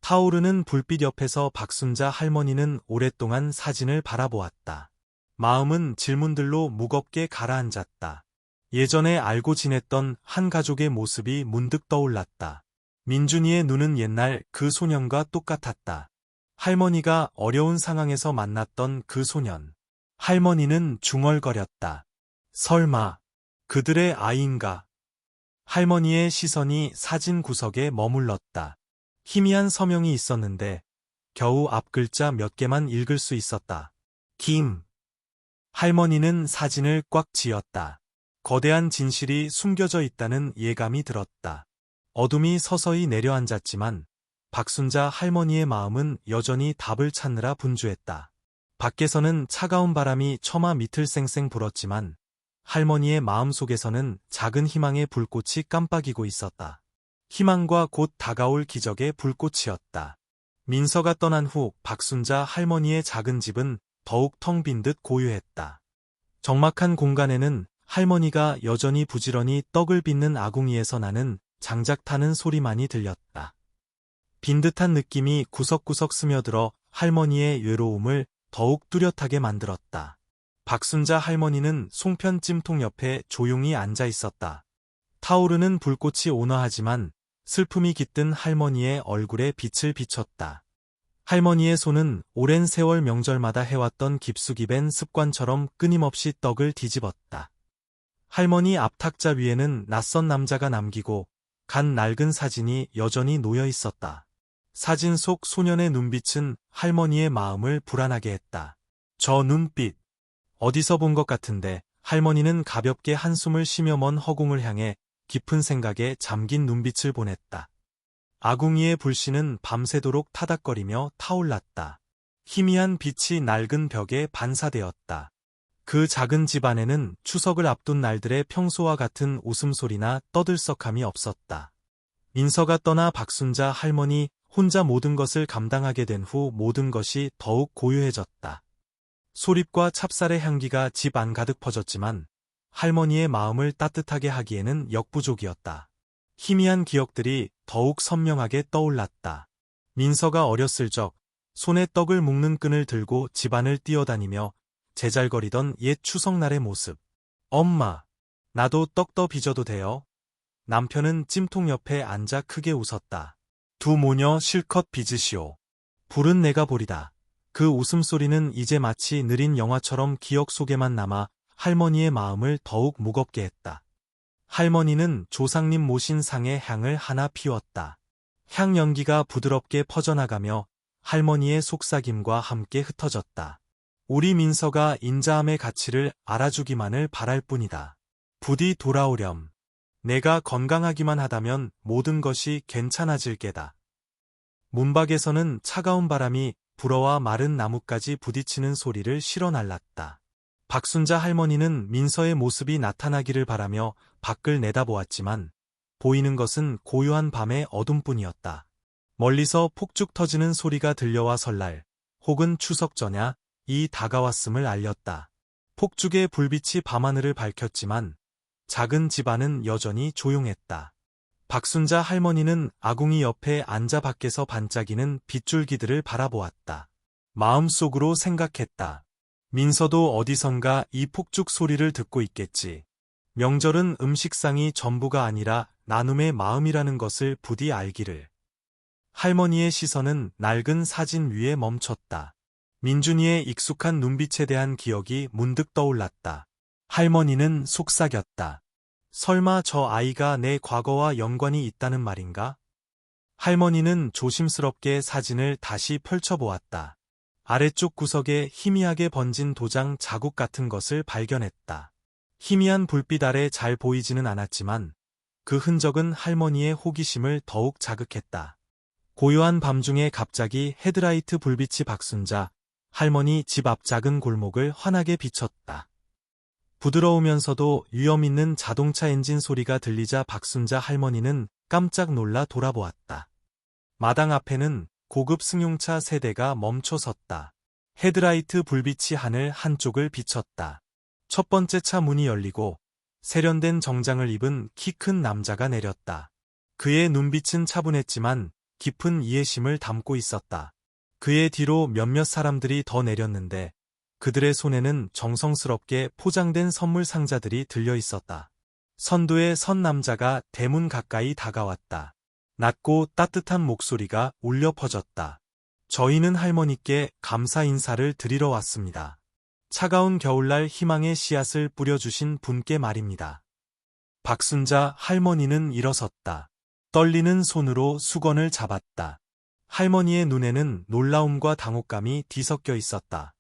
S1: 타오르는 불빛 옆에서 박순자 할머니는 오랫동안 사진을 바라보았다. 마음은 질문들로 무겁게 가라앉았다. 예전에 알고 지냈던 한 가족의 모습이 문득 떠올랐다. 민준이의 눈은 옛날 그 소년과 똑같았다. 할머니가 어려운 상황에서 만났던 그 소년. 할머니는 중얼거렸다. 설마 그들의 아이인가? 할머니의 시선이 사진 구석에 머물렀다. 희미한 서명이 있었는데 겨우 앞글자 몇 개만 읽을 수 있었다. 김. 할머니는 사진을 꽉 쥐었다. 거대한 진실이 숨겨져 있다는 예감이 들었다. 어둠이 서서히 내려앉았지만 박순자 할머니의 마음은 여전히 답을 찾느라 분주했다. 밖에서는 차가운 바람이 처마 밑을 쌩쌩 불었지만 할머니의 마음속에서는 작은 희망의 불꽃이 깜빡이고 있었다. 희망과 곧 다가올 기적의 불꽃이었다. 민서가 떠난 후 박순자 할머니의 작은 집은 더욱 텅 빈 듯 고요했다. 적막한 공간에는 할머니가 여전히 부지런히 떡을 빚는 아궁이에서 나는 장작 타는 소리만이 들렸다. 빈 듯한 느낌이 구석구석 스며들어 할머니의 외로움을 더욱 뚜렷하게 만들었다. 박순자 할머니는 송편 찜통 옆에 조용히 앉아 있었다. 타오르는 불꽃이 온화하지만 슬픔이 깃든 할머니의 얼굴에 빛을 비췄다. 할머니의 손은 오랜 세월 명절마다 해왔던 깊숙이 밴 습관처럼 끊임없이 떡을 뒤집었다. 할머니 앞탁자 위에는 낯선 남자가 남기고 간 낡은 사진이 여전히 놓여 있었다. 사진 속 소년의 눈빛은 할머니의 마음을 불안하게 했다. 저 눈빛, 어디서 본 것 같은데. 할머니는 가볍게 한숨을 쉬며 먼 허공을 향해 깊은 생각에 잠긴 눈빛을 보냈다. 아궁이의 불씨는 밤새도록 타닥거리며 타올랐다. 희미한 빛이 낡은 벽에 반사되었다. 그 작은 집 안에는 추석을 앞둔 날들의 평소와 같은 웃음소리나 떠들썩함이 없었다. 민서가 떠나 박순자 할머니 혼자 모든 것을 감당하게 된 후 모든 것이 더욱 고요해졌다. 소립과 찹쌀의 향기가 집 안 가득 퍼졌지만 할머니의 마음을 따뜻하게 하기에는 역부족이었다. 희미한 기억들이 더욱 선명하게 떠올랐다. 민서가 어렸을 적 손에 떡을 묶는 끈을 들고 집안을 뛰어다니며 제잘거리던 옛 추석날의 모습. 엄마, 나도 떡 더 빚어도 돼요? 남편은 찜통 옆에 앉아 크게 웃었다. 두 모녀 실컷 빚으시오. 불은 내가 보리다. 그 웃음소리는 이제 마치 느린 영화처럼 기억 속에만 남아 할머니의 마음을 더욱 무겁게 했다. 할머니는 조상님 모신 상에 향을 하나 피웠다. 향 연기가 부드럽게 퍼져나가며 할머니의 속삭임과 함께 흩어졌다. 우리 민서가 인자함의 가치를 알아주기만을 바랄 뿐이다. 부디 돌아오렴. 내가 건강하기만 하다면 모든 것이 괜찮아질 게다. 문밖에서는 차가운 바람이 불어와 마른 나뭇가지 부딪히는 소리를 실어날랐다. 박순자 할머니는 민서의 모습이 나타나기를 바라며 밖을 내다보았지만 보이는 것은 고요한 밤의 어둠뿐이었다. 멀리서 폭죽 터지는 소리가 들려와 설날 혹은 추석 전야 이 다가왔음을 알렸다. 폭죽의 불빛이 밤하늘을 밝혔지만 작은 집안은 여전히 조용했다. 박순자 할머니는 아궁이 옆에 앉아 밖에서 반짝이는 빗줄기들을 바라보았다. 마음속으로 생각했다. 민서도 어디선가 이 폭죽 소리를 듣고 있겠지. 명절은 음식상이 전부가 아니라 나눔의 마음이라는 것을 부디 알기를. 할머니의 시선은 낡은 사진 위에 멈췄다. 민준이의 익숙한 눈빛에 대한 기억이 문득 떠올랐다. 할머니는 속삭였다. 설마 저 아이가 내 과거와 연관이 있다는 말인가? 할머니는 조심스럽게 사진을 다시 펼쳐보았다. 아래쪽 구석에 희미하게 번진 도장 자국 같은 것을 발견했다. 희미한 불빛 아래 잘 보이지는 않았지만 그 흔적은 할머니의 호기심을 더욱 자극했다. 고요한 밤중에 갑자기 헤드라이트 불빛이 박순자 할머니 집 앞 작은 골목을 환하게 비췄다. 부드러우면서도 위험 있는 자동차 엔진 소리가 들리자 박순자 할머니는 깜짝 놀라 돌아보았다. 마당 앞에는 고급 승용차 세대가 멈춰 섰다. 헤드라이트 불빛이 하늘 한쪽을 비쳤다. 첫 번째 차 문이 열리고 세련된 정장을 입은 키 큰 남자가 내렸다. 그의 눈빛은 차분했지만 깊은 이해심을 담고 있었다. 그의 뒤로 몇몇 사람들이 더 내렸는데 그들의 손에는 정성스럽게 포장된 선물 상자들이 들려 있었다. 선두에 선 남자가 대문 가까이 다가왔다. 낮고 따뜻한 목소리가 울려 퍼졌다. 저희는 할머니께 감사 인사를 드리러 왔습니다. 차가운 겨울날 희망의 씨앗을 뿌려주신 분께 말입니다. 박순자 할머니는 일어섰다. 떨리는 손으로 수건을 잡았다. 할머니의 눈에는 놀라움과 당혹감이 뒤섞여 있었다.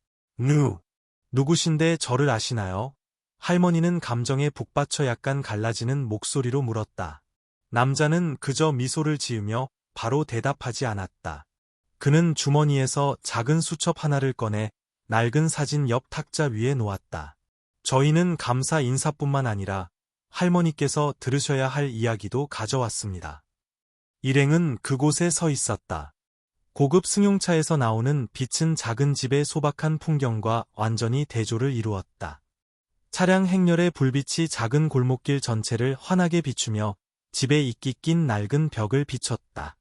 S1: 누구신데 저를 아시나요? 할머니는 감정에 북받쳐 약간 갈라지는 목소리로 물었다. 남자는 그저 미소를 지으며 바로 대답하지 않았다. 그는 주머니에서 작은 수첩 하나를 꺼내 낡은 사진 옆 탁자 위에 놓았다. 저희는 감사 인사뿐만 아니라 할머니께서 들으셔야 할 이야기도 가져왔습니다. 일행은 그곳에 서 있었다. 고급 승용차에서 나오는 빛은 작은 집의 소박한 풍경과 완전히 대조를 이루었다. 차량 행렬의 불빛이 작은 골목길 전체를 환하게 비추며 집에 이끼 낀 낡은 벽을 비췄다.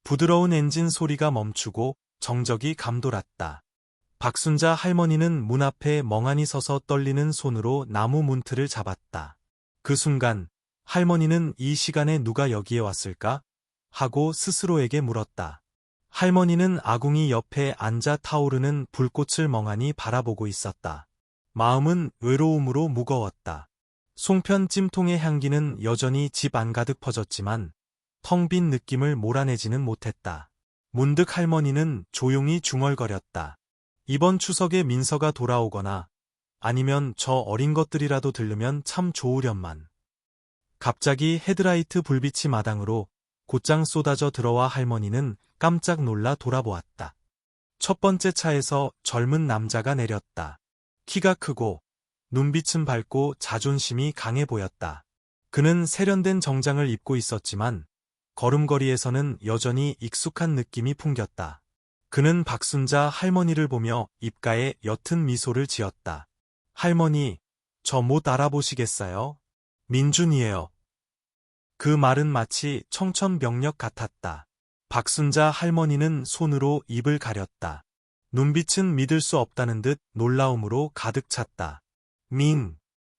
S1: 부드러운 엔진 소리가 멈추고 정적이 감돌았다. 박순자 할머니는 문 앞에 멍하니 서서 떨리는 손으로 나무 문틀을 잡았다. 그 순간 할머니는 이 시간에 누가 여기에 왔을까? 하고 스스로에게 물었다. 할머니는 아궁이 옆에 앉아 타오르는 불꽃을 멍하니 바라보고 있었다. 마음은 외로움으로 무거웠다. 송편 찜통의 향기는 여전히 집 안 가득 퍼졌지만 텅 빈 느낌을 몰아내지는 못했다. 문득 할머니는 조용히 중얼거렸다. 이번 추석에 민서가 돌아오거나 아니면 저 어린 것들이라도 들르면 참 좋으련만. 갑자기 헤드라이트 불빛이 마당으로 곧장 쏟아져 들어와 할머니는 깜짝 놀라 돌아보았다. 첫 번째 차에서 젊은 남자가 내렸다. 키가 크고 눈빛은 밝고 자존심이 강해 보였다. 그는 세련된 정장을 입고 있었지만 걸음걸이에서는 여전히 익숙한 느낌이 풍겼다. 그는 박순자 할머니를 보며 입가에 옅은 미소를 지었다. 할머니, 저 못 알아보시겠어요? 민준이에요. 그 말은 마치 청천벽력 같았다. 박순자 할머니는 손으로 입을 가렸다. 눈빛은 믿을 수 없다는 듯 놀라움으로 가득 찼다.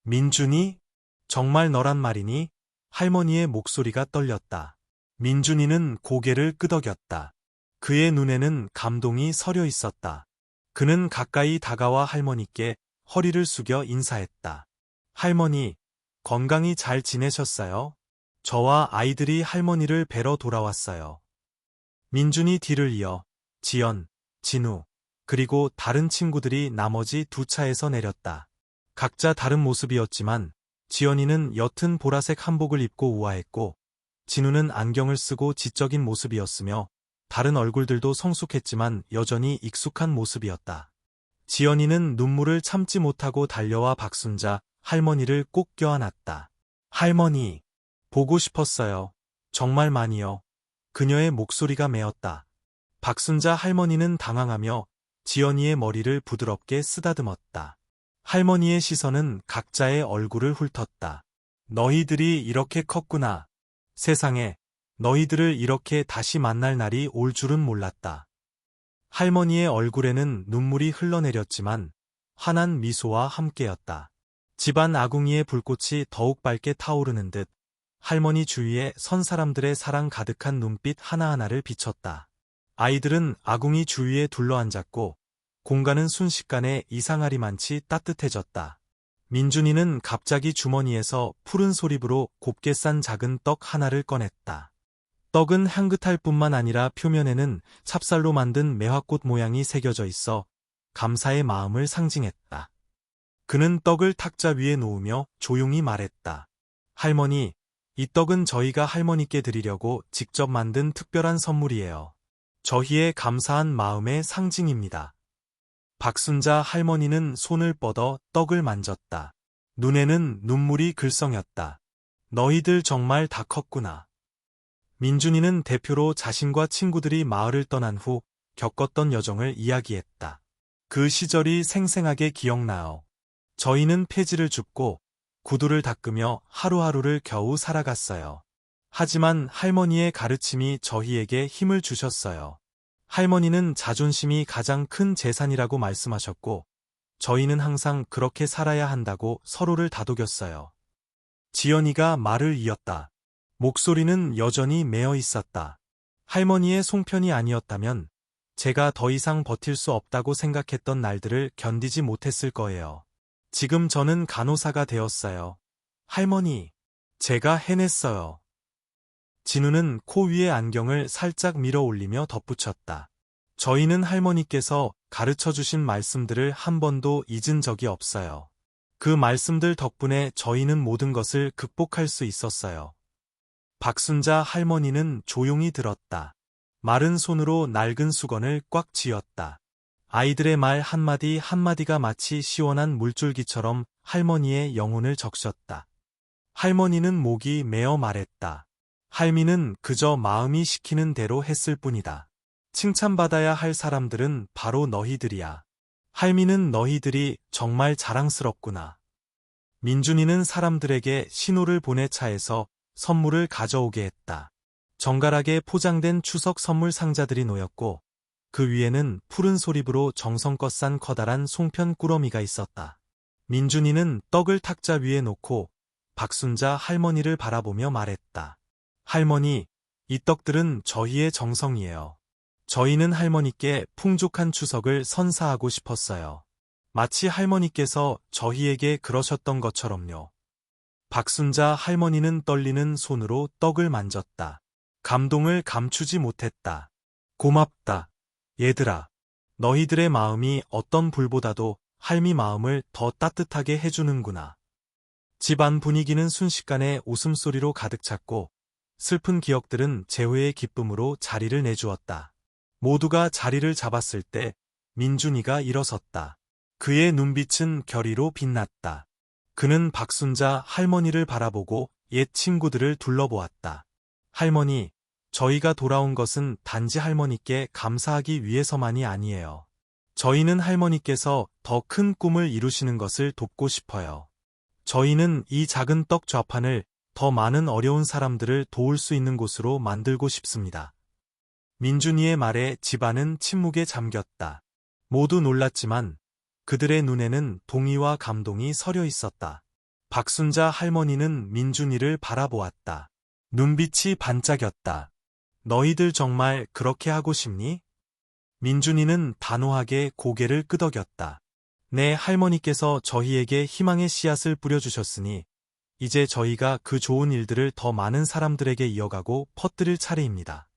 S1: 민준이? 정말 너란 말이니? 할머니의 목소리가 떨렸다. 민준이는 고개를 끄덕였다. 그의 눈에는 감동이 서려 있었다. 그는 가까이 다가와 할머니께 허리를 숙여 인사했다. 할머니, 건강히 잘 지내셨어요? 저와 아이들이 할머니를 뵈러 돌아왔어요. 민준이 뒤를 이어 지연, 진우, 그리고 다른 친구들이 나머지 두 차에서 내렸다. 각자 다른 모습이었지만 지연이는 옅은 보라색 한복을 입고 우아했고 진우는 안경을 쓰고 지적인 모습이었으며 다른 얼굴들도 성숙했지만 여전히 익숙한 모습이었다. 지연이는 눈물을 참지 못하고 달려와 박순자 할머니를 꼭 껴안았다. 할머니, 보고 싶었어요. 정말 많이요. 그녀의 목소리가 메었다. 박순자 할머니는 당황하며 지연이의 머리를 부드럽게 쓰다듬었다. 할머니의 시선은 각자의 얼굴을 훑었다. 너희들이 이렇게 컸구나. 세상에, 너희들을 이렇게 다시 만날 날이 올 줄은 몰랐다. 할머니의 얼굴에는 눈물이 흘러내렸지만 환한 미소와 함께였다. 집안 아궁이의 불꽃이 더욱 밝게 타오르는 듯 할머니 주위에 선 사람들의 사랑 가득한 눈빛 하나하나를 비췄다. 아이들은 아궁이 주위에 둘러앉았고 공간은 순식간에 이상하리만치 따뜻해졌다. 민준이는 갑자기 주머니에서 푸른 소립으로 곱게 싼 작은 떡 하나를 꺼냈다. 떡은 향긋할 뿐만 아니라 표면에는 찹쌀로 만든 매화꽃 모양이 새겨져 있어 감사의 마음을 상징했다. 그는 떡을 탁자 위에 놓으며 조용히 말했다. 할머니, 이 떡은 저희가 할머니께 드리려고 직접 만든 특별한 선물이에요. 저희의 감사한 마음의 상징입니다. 박순자 할머니는 손을 뻗어 떡을 만졌다. 눈에는 눈물이 글썽였다. 너희들 정말 다 컸구나. 민준이는 대표로 자신과 친구들이 마을을 떠난 후 겪었던 여정을 이야기했다. 그 시절이 생생하게 기억나요. 저희는 폐지를 줍고 구두를 닦으며 하루하루를 겨우 살아갔어요. 하지만 할머니의 가르침이 저희에게 힘을 주셨어요. 할머니는 자존심이 가장 큰 재산이라고 말씀하셨고 저희는 항상 그렇게 살아야 한다고 서로를 다독였어요. 지연이가 말을 이었다. 목소리는 여전히 메어 있었다. 할머니의 송편이 아니었다면 제가 더 이상 버틸 수 없다고 생각했던 날들을 견디지 못했을 거예요. 지금 저는 간호사가 되었어요. 할머니, 제가 해냈어요. 진우는 코 위에 안경을 살짝 밀어 올리며 덧붙였다. 저희는 할머니께서 가르쳐주신 말씀들을 한 번도 잊은 적이 없어요. 그 말씀들 덕분에 저희는 모든 것을 극복할 수 있었어요. 박순자 할머니는 조용히 들었다. 마른 손으로 낡은 수건을 꽉 쥐었다. 아이들의 말 한마디 한마디가 마치 시원한 물줄기처럼 할머니의 영혼을 적셨다. 할머니는 목이 메어 말했다. 할미는 그저 마음이 시키는 대로 했을 뿐이다. 칭찬받아야 할 사람들은 바로 너희들이야. 할미는 너희들이 정말 자랑스럽구나. 민준이는 사람들에게 신호를 보내 차에서 선물을 가져오게 했다. 정갈하게 포장된 추석 선물 상자들이 놓였고 그 위에는 푸른 소립으로 정성껏 싼 커다란 송편 꾸러미가 있었다. 민준이는 떡을 탁자 위에 놓고 박순자 할머니를 바라보며 말했다. 할머니, 이 떡들은 저희의 정성이에요. 저희는 할머니께 풍족한 추석을 선사하고 싶었어요. 마치 할머니께서 저희에게 그러셨던 것처럼요. 박순자 할머니는 떨리는 손으로 떡을 만졌다. 감동을 감추지 못했다. 고맙다. 얘들아. 너희들의 마음이 어떤 불보다도 할미 마음을 더 따뜻하게 해주는구나. 집안 분위기는 순식간에 웃음소리로 가득 찼고 슬픈 기억들은 재회의 기쁨으로 자리를 내주었다. 모두가 자리를 잡았을 때 민준이가 일어섰다. 그의 눈빛은 결의로 빛났다. 그는 박순자 할머니를 바라보고 옛 친구들을 둘러보았다. 할머니, 저희가 돌아온 것은 단지 할머니께 감사하기 위해서만이 아니에요. 저희는 할머니께서 더 큰 꿈을 이루시는 것을 돕고 싶어요. 저희는 이 작은 떡 좌판을 더 많은 어려운 사람들을 도울 수 있는 곳으로 만들고 싶습니다. 민준이의 말에 집안은 침묵에 잠겼다. 모두 놀랐지만 그들의 눈에는 동의와 감동이 서려 있었다. 박순자 할머니는 민준이를 바라보았다. 눈빛이 반짝였다. 너희들 정말 그렇게 하고 싶니? 민준이는 단호하게 고개를 끄덕였다. 네, 할머니께서 저희에게 희망의 씨앗을 뿌려주셨으니 이제 저희가 그 좋은 일들을 더 많은 사람들에게 이어가고 퍼뜨릴 차례입니다.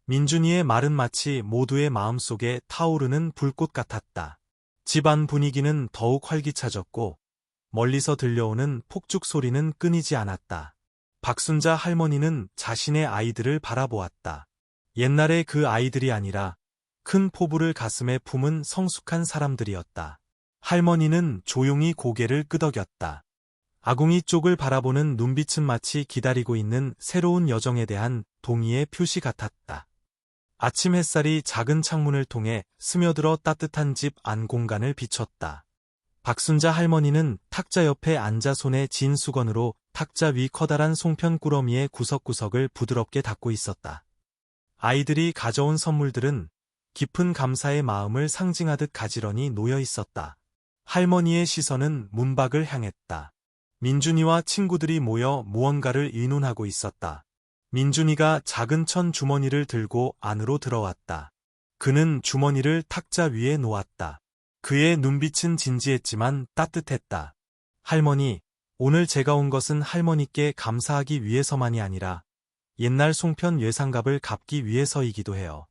S1: 민준이의 말은 마치 모두의 마음속에 타오르는 불꽃 같았다. 집안 분위기는 더욱 활기차졌고 멀리서 들려오는 폭죽 소리는 끊이지 않았다. 박순자 할머니는 자신의 아이들을 바라보았다. 옛날의 그 아이들이 아니라 큰 포부를 가슴에 품은 성숙한 사람들이었다. 할머니는 조용히 고개를 끄덕였다. 아궁이 쪽을 바라보는 눈빛은 마치 기다리고 있는 새로운 여정에 대한 동의의 표시 같았다. 아침 햇살이 작은 창문을 통해 스며들어 따뜻한 집 안 공간을 비췄다. 박순자 할머니는 탁자 옆에 앉아 손에 진 수건으로 탁자 위 커다란 송편 꾸러미의 구석구석을 부드럽게 닦고 있었다. 아이들이 가져온 선물들은 깊은 감사의 마음을 상징하듯 가지런히 놓여 있었다. 할머니의 시선은 문밖을 향했다. 민준이와 친구들이 모여 무언가를 의논하고 있었다. 민준이가 작은 천 주머니를 들고 안으로 들어왔다. 그는 주머니를 탁자 위에 놓았다. 그의 눈빛은 진지했지만 따뜻했다. 할머니, 오늘 제가 온 것은 할머니께 감사하기 위해서만이 아니라 옛날 송편 예상값을 갚기 위해서이기도 해요.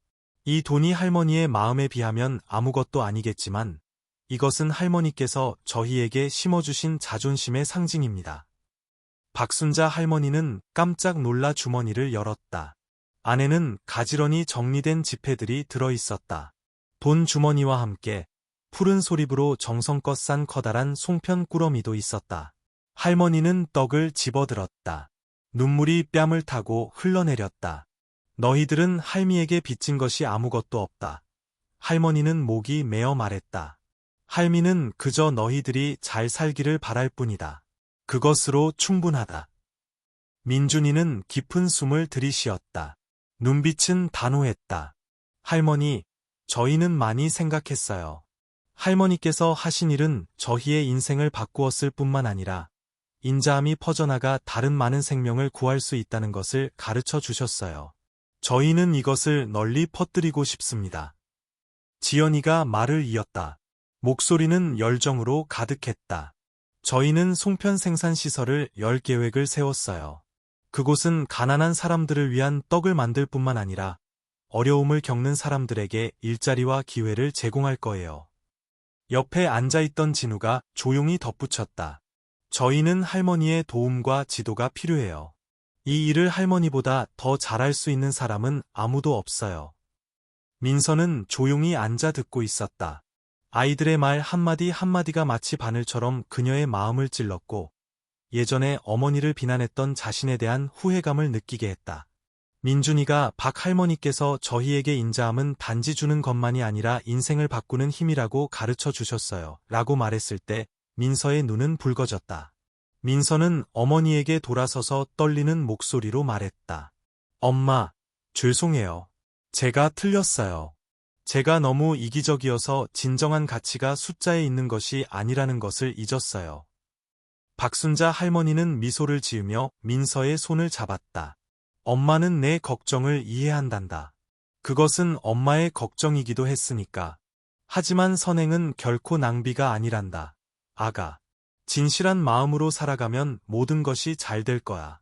S1: 이 돈이 할머니의 마음에 비하면 아무것도 아니겠지만 이것은 할머니께서 저희에게 심어주신 자존심의 상징입니다. 박순자 할머니는 깜짝 놀라 주머니를 열었다. 안에는 가지런히 정리된 지폐들이 들어있었다. 돈 주머니와 함께 푸른 소립으로 정성껏 싼 커다란 송편 꾸러미도 있었다. 할머니는 떡을 집어들었다. 눈물이 뺨을 타고 흘러내렸다. 너희들은 할미에게 빚진 것이 아무것도 없다. 할머니는 목이 메어 말했다. 할미는 그저 너희들이 잘 살기를 바랄 뿐이다. 그것으로 충분하다. 민준이는 깊은 숨을 들이쉬었다. 눈빛은 단호했다. 할머니, 저희는 많이 생각했어요. 할머니께서 하신 일은 저희의 인생을 바꾸었을 뿐만 아니라 인자함이 퍼져나가 다른 많은 생명을 구할 수 있다는 것을 가르쳐 주셨어요. 저희는 이것을 널리 퍼뜨리고 싶습니다. 지연이가 말을 이었다. 목소리는 열정으로 가득했다. 저희는 송편 생산 시설을 열 계획을 세웠어요. 그곳은 가난한 사람들을 위한 떡을 만들 뿐만 아니라 어려움을 겪는 사람들에게 일자리와 기회를 제공할 거예요. 옆에 앉아있던 진우가 조용히 덧붙였다. 저희는 할머니의 도움과 지도가 필요해요. 이 일을 할머니보다 더 잘할 수 있는 사람은 아무도 없어요. 민서는 조용히 앉아 듣고 있었다. 아이들의 말 한마디 한마디가 마치 바늘처럼 그녀의 마음을 찔렀고 예전에 어머니를 비난했던 자신에 대한 후회감을 느끼게 했다. 민준이가 박 할머니께서 저희에게 인자함은 단지 주는 것만이 아니라 인생을 바꾸는 힘이라고 가르쳐 주셨어요. 라고 말했을 때 민서의 눈은 붉어졌다. 민서는 어머니에게 돌아서서 떨리는 목소리로 말했다. 엄마, 죄송해요. 제가 틀렸어요. 제가 너무 이기적이어서 진정한 가치가 숫자에 있는 것이 아니라는 것을 잊었어요. 박순자 할머니는 미소를 지으며 민서의 손을 잡았다. 엄마는 내 걱정을 이해한단다. 그것은 엄마의 걱정이기도 했으니까. 하지만 선행은 결코 낭비가 아니란다. 아가. 진실한 마음으로 살아가면 모든 것이 잘 될 거야.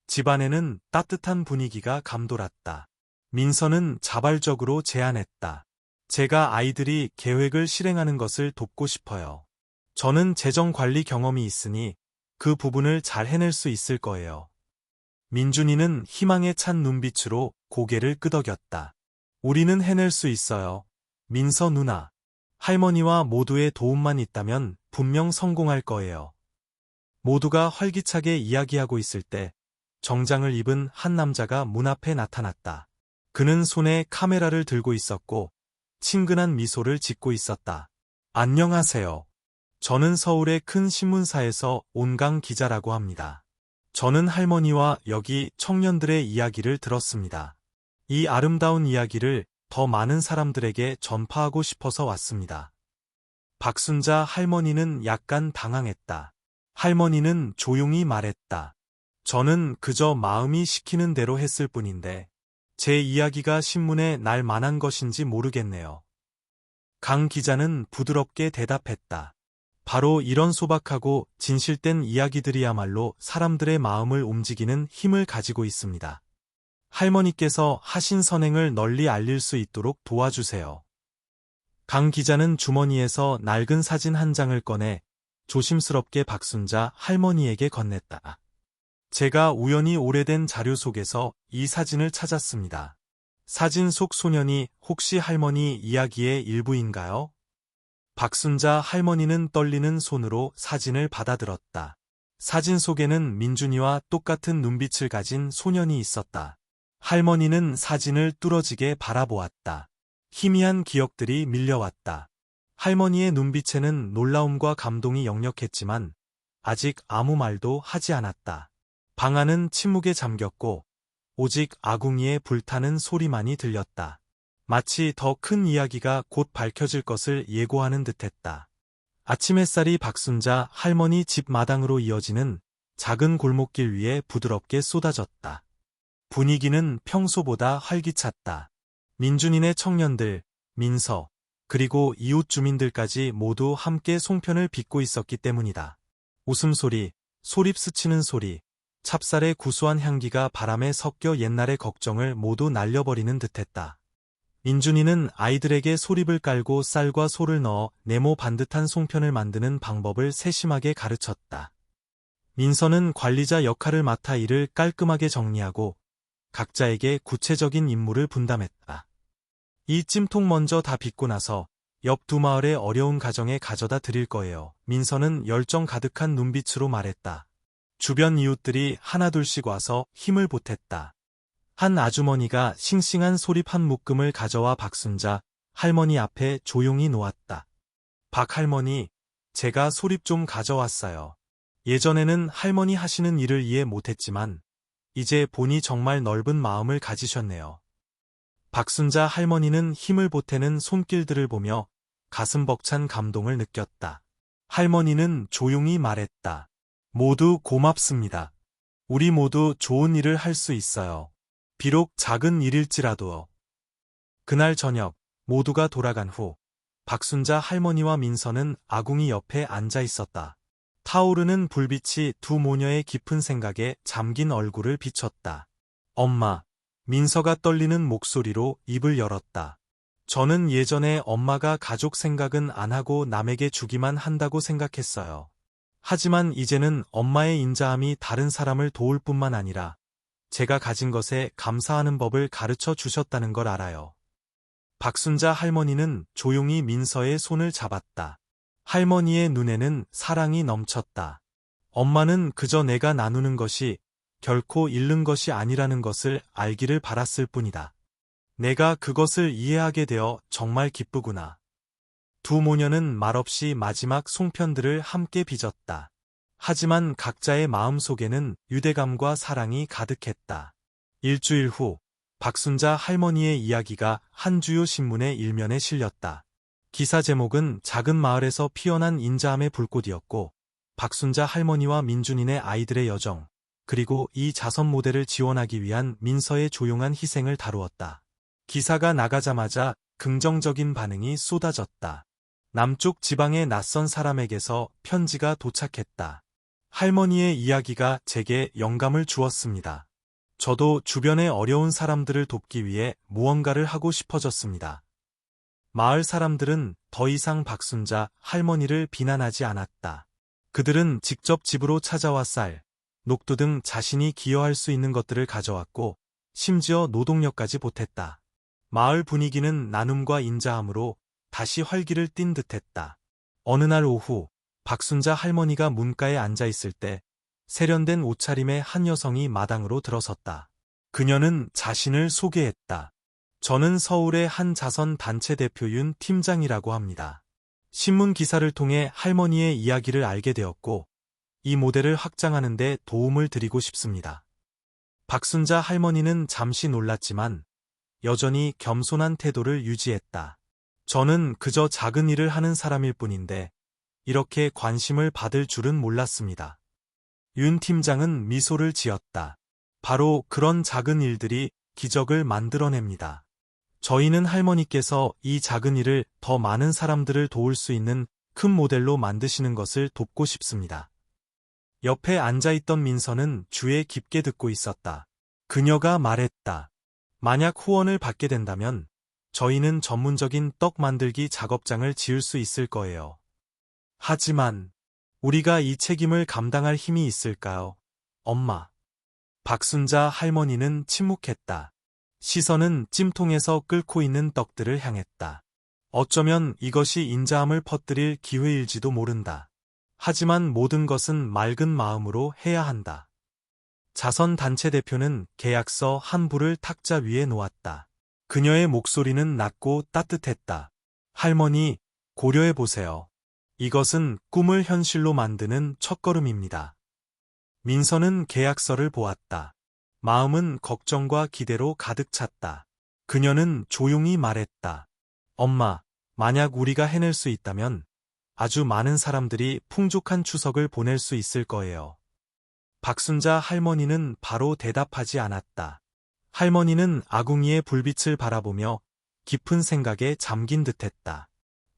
S1: 집안에는 따뜻한 분위기가 감돌았다. 민서는 자발적으로 제안했다. 제가 아이들이 계획을 실행하는 것을 돕고 싶어요. 저는 재정 관리 경험이 있으니 그 부분을 잘 해낼 수 있을 거예요. 민준이는 희망에 찬 눈빛으로 고개를 끄덕였다. 우리는 해낼 수 있어요. 민서 누나. 할머니와 모두의 도움만 있다면 분명 성공할 거예요. 모두가 활기차게 이야기하고 있을 때 정장을 입은 한 남자가 문 앞에 나타났다. 그는 손에 카메라를 들고 있었고 친근한 미소를 짓고 있었다. 안녕하세요. 저는 서울의 큰 신문사에서 온강 기자라고 합니다. 저는 할머니와 여기 청년들의 이야기를 들었습니다. 이 아름다운 이야기를 더 많은 사람들에게 전파하고 싶어서 왔습니다. 박순자 할머니는 약간 당황했다. 할머니는 조용히 말했다. 저는 그저 마음이 시키는 대로 했을 뿐인데 제 이야기가 신문에 날 만한 것인지 모르겠네요. 강 기자는 부드럽게 대답했다. 바로 이런 소박하고 진실된 이야기들이야말로 사람들의 마음을 움직이는 힘을 가지고 있습니다. 할머니께서 하신 선행을 널리 알릴 수 있도록 도와주세요. 강 기자는 주머니에서 낡은 사진 한 장을 꺼내 조심스럽게 박순자 할머니에게 건넸다. 제가 우연히 오래된 자료 속에서 이 사진을 찾았습니다. 사진 속 소년이 혹시 할머니 이야기의 일부인가요? 박순자 할머니는 떨리는 손으로 사진을 받아들었다. 사진 속에는 민준이와 똑같은 눈빛을 가진 소년이 있었다. 할머니는 사진을 뚫어지게 바라보았다. 희미한 기억들이 밀려왔다. 할머니의 눈빛에는 놀라움과 감동이 역력했지만 아직 아무 말도 하지 않았다. 방 안은 침묵에 잠겼고 오직 아궁이의 불타는 소리만이 들렸다. 마치 더 큰 이야기가 곧 밝혀질 것을 예고하는 듯했다. 아침 햇살이 박순자 할머니 집 마당으로 이어지는 작은 골목길 위에 부드럽게 쏟아졌다. 분위기는 평소보다 활기찼다. 민준이네 청년들, 민서, 그리고 이웃 주민들까지 모두 함께 송편을 빚고 있었기 때문이다. 웃음소리, 소립 스치는 소리, 찹쌀의 구수한 향기가 바람에 섞여 옛날의 걱정을 모두 날려버리는 듯했다. 민준이는 아이들에게 소립을 깔고 쌀과 소를 넣어 네모 반듯한 송편을 만드는 방법을 세심하게 가르쳤다. 민서는 관리자 역할을 맡아 일을 깔끔하게 정리하고 각자에게 구체적인 임무를 분담했다. 이 찜통 먼저 다 빚고 나서 옆 두 마을의 어려운 가정에 가져다 드릴 거예요. 민서는 열정 가득한 눈빛으로 말했다. 주변 이웃들이 하나둘씩 와서 힘을 보탰다. 한 아주머니가 싱싱한 소립 한 묶음을 가져와 박순자 할머니 앞에 조용히 놓았다. 박 할머니, 제가 소립 좀 가져왔어요. 예전에는 할머니 하시는 일을 이해 못했지만 이제 보니 정말 넓은 마음을 가지셨네요. 박순자 할머니는 힘을 보태는 손길들을 보며 가슴 벅찬 감동을 느꼈다. 할머니는 조용히 말했다. 모두 고맙습니다. 우리 모두 좋은 일을 할 수 있어요. 비록 작은 일일지라도요. 그날 저녁 모두가 돌아간 후 박순자 할머니와 민서는 아궁이 옆에 앉아 있었다. 타오르는 불빛이 두 모녀의 깊은 생각에 잠긴 얼굴을 비췄다. 엄마, 민서가 떨리는 목소리로 입을 열었다. 저는 예전에 엄마가 가족 생각은 안 하고 남에게 주기만 한다고 생각했어요. 하지만 이제는 엄마의 인자함이 다른 사람을 도울 뿐만 아니라 제가 가진 것에 감사하는 법을 가르쳐 주셨다는 걸 알아요. 박순자 할머니는 조용히 민서의 손을 잡았다. 할머니의 눈에는 사랑이 넘쳤다. 엄마는 그저 내가 나누는 것이 결코 잃는 것이 아니라는 것을 알기를 바랐을 뿐이다. 내가 그것을 이해하게 되어 정말 기쁘구나. 두 모녀는 말없이 마지막 송편들을 함께 빚었다. 하지만 각자의 마음속에는 유대감과 사랑이 가득했다. 일주일 후 박순자 할머니의 이야기가 한 주요 신문의 일면에 실렸다. 기사 제목은 작은 마을에서 피어난 인자함의 불꽃이었고 박순자 할머니와 민준이네 아이들의 여정, 그리고 이 자선 모델을 지원하기 위한 민서의 조용한 희생을 다루었다. 기사가 나가자마자 긍정적인 반응이 쏟아졌다. 남쪽 지방의 낯선 사람에게서 편지가 도착했다. 할머니의 이야기가 제게 영감을 주었습니다. 저도 주변의 어려운 사람들을 돕기 위해 무언가를 하고 싶어졌습니다. 마을 사람들은 더 이상 박순자 할머니를 비난하지 않았다. 그들은 직접 집으로 찾아와 쌀, 녹두 등 자신이 기여할 수 있는 것들을 가져왔고 심지어 노동력까지 보탰다. 마을 분위기는 나눔과 인자함으로 다시 활기를 띤 듯했다. 어느 날 오후 박순자 할머니가 문가에 앉아 있을 때 세련된 옷차림의 한 여성이 마당으로 들어섰다. 그녀는 자신을 소개했다. 저는 서울의 한 자선 단체 대표 윤 팀장이라고 합니다. 신문 기사를 통해 할머니의 이야기를 알게 되었고 이 모델을 확장하는 데 도움을 드리고 싶습니다. 박순자 할머니는 잠시 놀랐지만 여전히 겸손한 태도를 유지했다. 저는 그저 작은 일을 하는 사람일 뿐인데 이렇게 관심을 받을 줄은 몰랐습니다. 윤 팀장은 미소를 지었다. 바로 그런 작은 일들이 기적을 만들어냅니다. 저희는 할머니께서 이 작은 일을 더 많은 사람들을 도울 수 있는 큰 모델로 만드시는 것을 돕고 싶습니다. 옆에 앉아있던 민서는 주에 깊게 듣고 있었다. 그녀가 말했다. 만약 후원을 받게 된다면 저희는 전문적인 떡 만들기 작업장을 지을 수 있을 거예요. 하지만 우리가 이 책임을 감당할 힘이 있을까요? 엄마. 박순자 할머니는 침묵했다. 시선은 찜통에서 끓고 있는 떡들을 향했다. 어쩌면 이것이 인자함을 퍼뜨릴 기회일지도 모른다. 하지만 모든 것은 맑은 마음으로 해야 한다. 자선단체 대표는 계약서 한 부를 탁자 위에 놓았다. 그녀의 목소리는 낮고 따뜻했다. 할머니, 고려해보세요. 이것은 꿈을 현실로 만드는 첫걸음입니다. 민서는 계약서를 보았다. 마음은 걱정과 기대로 가득 찼다. 그녀는 조용히 말했다. 엄마, 만약 우리가 해낼 수 있다면 아주 많은 사람들이 풍족한 추석을 보낼 수 있을 거예요. 박순자 할머니는 바로 대답하지 않았다. 할머니는 아궁이의 불빛을 바라보며 깊은 생각에 잠긴 듯했다.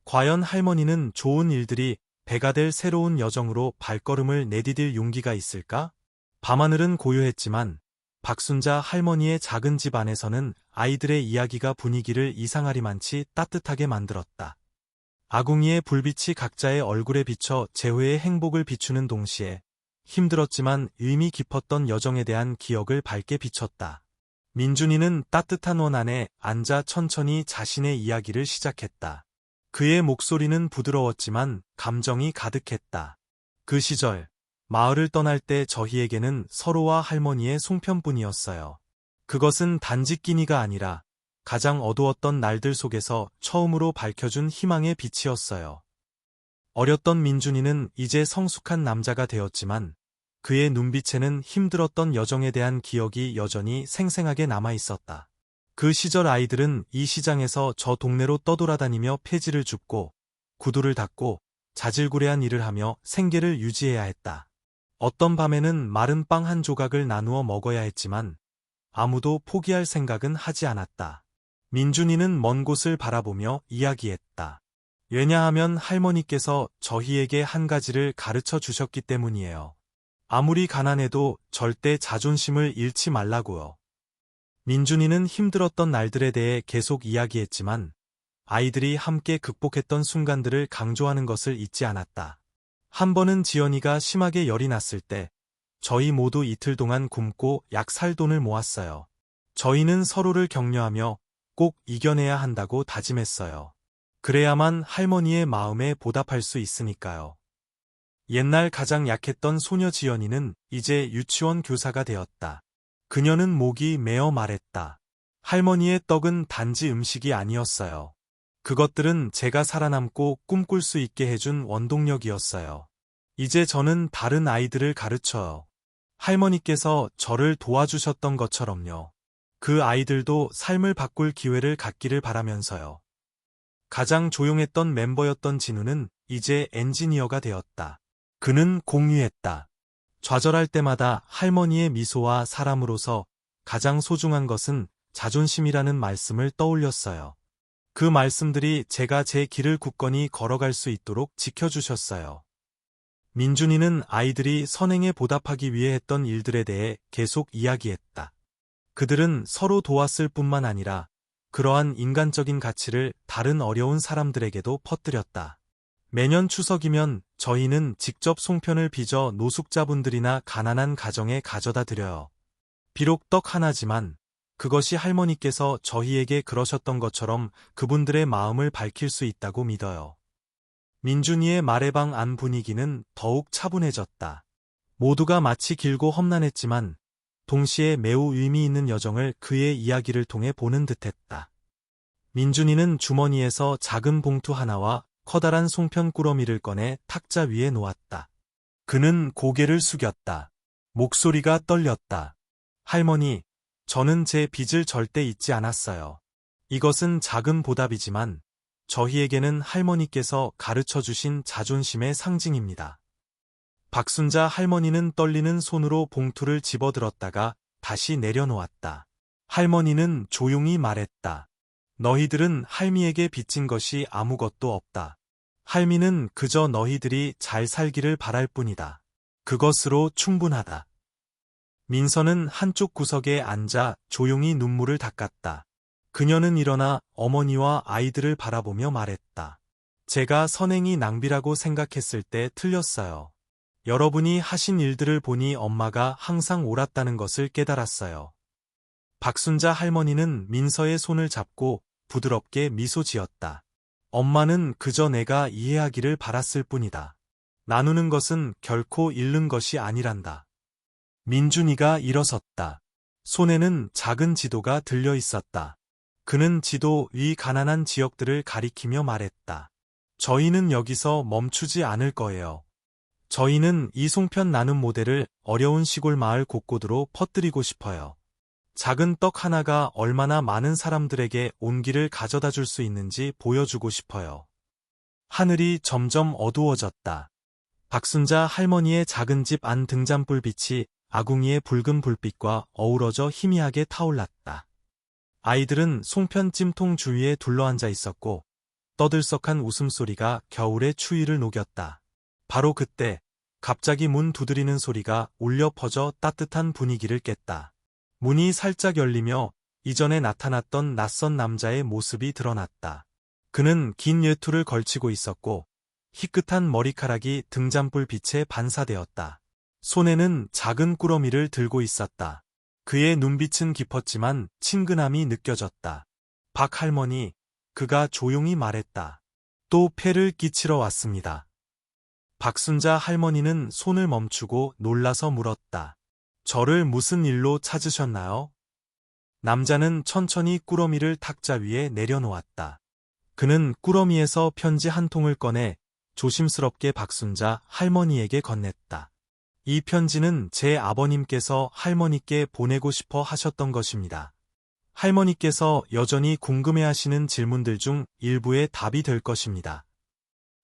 S1: 과연 할머니는 좋은 일들이 배가 될 새로운 여정으로 발걸음을 내디딜 용기가 있을까? 밤하늘은 고요했지만 박순자 할머니의 작은 집 안에서는 아이들의 이야기가 분위기를 이상하리만치 따뜻하게 만들었다. 아궁이의 불빛이 각자의 얼굴에 비쳐 재회의 행복을 비추는 동시에 힘들었지만 의미 깊었던 여정에 대한 기억을 밝게 비췄다. 민준이는 따뜻한 원 안에 앉아 천천히 자신의 이야기를 시작했다. 그의 목소리는 부드러웠지만 감정이 가득했다. 그 시절, 마을을 떠날 때 저희에게는 서로와 할머니의 송편뿐이었어요. 그것은 단지 끼니가 아니라 가장 어두웠던 날들 속에서 처음으로 밝혀준 희망의 빛이었어요. 어렸던 민준이는 이제 성숙한 남자가 되었지만 그의 눈빛에는 힘들었던 여정에 대한 기억이 여전히 생생하게 남아있었다. 그 시절 아이들은 이 시장에서 저 동네로 떠돌아다니며 폐지를 줍고 구두를 닦고 자질구레한 일을 하며 생계를 유지해야 했다. 어떤 밤에는 마른 빵 한 조각을 나누어 먹어야 했지만 아무도 포기할 생각은 하지 않았다. 민준이는 먼 곳을 바라보며 이야기했다. 왜냐하면 할머니께서 저희에게 한 가지를 가르쳐 주셨기 때문이에요. 아무리 가난해도 절대 자존심을 잃지 말라고요. 민준이는 힘들었던 날들에 대해 계속 이야기했지만 아이들이 함께 극복했던 순간들을 강조하는 것을 잊지 않았다. 한 번은 지연이가 심하게 열이 났을 때 저희 모두 이틀 동안 굶고 약 살 돈을 모았어요. 저희는 서로를 격려하며 꼭 이겨내야 한다고 다짐했어요. 그래야만 할머니의 마음에 보답할 수 있으니까요. 옛날 가장 약했던 소녀 지연이는 이제 유치원 교사가 되었다. 그녀는 목이 메어 말했다. 할머니의 떡은 단지 음식이 아니었어요. 그것들은 제가 살아남고 꿈꿀 수 있게 해준 원동력이었어요. 이제 저는 다른 아이들을 가르쳐요. 할머니께서 저를 도와주셨던 것처럼요. 그 아이들도 삶을 바꿀 기회를 갖기를 바라면서요. 가장 조용했던 멤버였던 진우는 이제 엔지니어가 되었다. 그는 공유했다. 좌절할 때마다 할머니의 미소와 사람으로서 가장 소중한 것은 자존심이라는 말씀을 떠올렸어요. 그 말씀들이 제가 제 길을 굳건히 걸어갈 수 있도록 지켜주셨어요. 민준이는 아이들이 선행에 보답하기 위해 했던 일들에 대해 계속 이야기했다. 그들은 서로 도왔을 뿐만 아니라 그러한 인간적인 가치를 다른 어려운 사람들에게도 퍼뜨렸다. 매년 추석이면 저희는 직접 송편을 빚어 노숙자분들이나 가난한 가정에 가져다 드려요. 비록 떡 하나지만 그것이 할머니께서 저희에게 그러셨던 것처럼 그분들의 마음을 밝힐 수 있다고 믿어요. 민준이의 말의 방 안 분위기는 더욱 차분해졌다. 모두가 마치 길고 험난했지만 동시에 매우 의미 있는 여정을 그의 이야기를 통해 보는 듯했다. 민준이는 주머니에서 작은 봉투 하나와 커다란 송편 꾸러미를 꺼내 탁자 위에 놓았다. 그는 고개를 숙였다. 목소리가 떨렸다. 할머니, 저는 제 빚을 절대 잊지 않았어요. 이것은 작은 보답이지만 저희에게는 할머니께서 가르쳐 주신 자존심의 상징입니다. 박순자 할머니는 떨리는 손으로 봉투를 집어들었다가 다시 내려놓았다. 할머니는 조용히 말했다. 너희들은 할미에게 빚진 것이 아무것도 없다. 할미는 그저 너희들이 잘 살기를 바랄 뿐이다. 그것으로 충분하다. 민서는 한쪽 구석에 앉아 조용히 눈물을 닦았다. 그녀는 일어나 어머니와 아이들을 바라보며 말했다. 제가 선행이 낭비라고 생각했을 때 틀렸어요. 여러분이 하신 일들을 보니 엄마가 항상 옳았다는 것을 깨달았어요. 박순자 할머니는 민서의 손을 잡고 부드럽게 미소 지었다. 엄마는 그저 내가 이해하기를 바랐을 뿐이다. 나누는 것은 결코 잃는 것이 아니란다. 민준이가 일어섰다. 손에는 작은 지도가 들려 있었다. 그는 지도 위 가난한 지역들을 가리키며 말했다. 저희는 여기서 멈추지 않을 거예요. 저희는 이 송편 나눔 모델을 어려운 시골 마을 곳곳으로 퍼뜨리고 싶어요. 작은 떡 하나가 얼마나 많은 사람들에게 온기를 가져다 줄 수 있는지 보여주고 싶어요. 하늘이 점점 어두워졌다. 박순자 할머니의 작은 집 안 등잔불 빛이 아궁이의 붉은 불빛과 어우러져 희미하게 타올랐다. 아이들은 송편 찜통 주위에 둘러앉아 있었고 떠들썩한 웃음소리가 겨울의 추위를 녹였다. 바로 그때 갑자기 문 두드리는 소리가 울려 퍼져 따뜻한 분위기를 깼다. 문이 살짝 열리며 이전에 나타났던 낯선 남자의 모습이 드러났다. 그는 긴 외투를 걸치고 있었고 희끗한 머리카락이 등잔불 빛에 반사되었다. 손에는 작은 꾸러미를 들고 있었다. 그의 눈빛은 깊었지만 친근함이 느껴졌다. 박 할머니, 그가 조용히 말했다. 또 폐를 끼치러 왔습니다. 박순자 할머니는 손을 멈추고 놀라서 물었다. 저를 무슨 일로 찾으셨나요? 남자는 천천히 꾸러미를 탁자 위에 내려놓았다. 그는 꾸러미에서 편지 한 통을 꺼내 조심스럽게 박순자 할머니에게 건넸다. 이 편지는 제 아버님께서 할머니께 보내고 싶어 하셨던 것입니다. 할머니께서 여전히 궁금해하시는 질문들 중 일부의 답이 될 것입니다.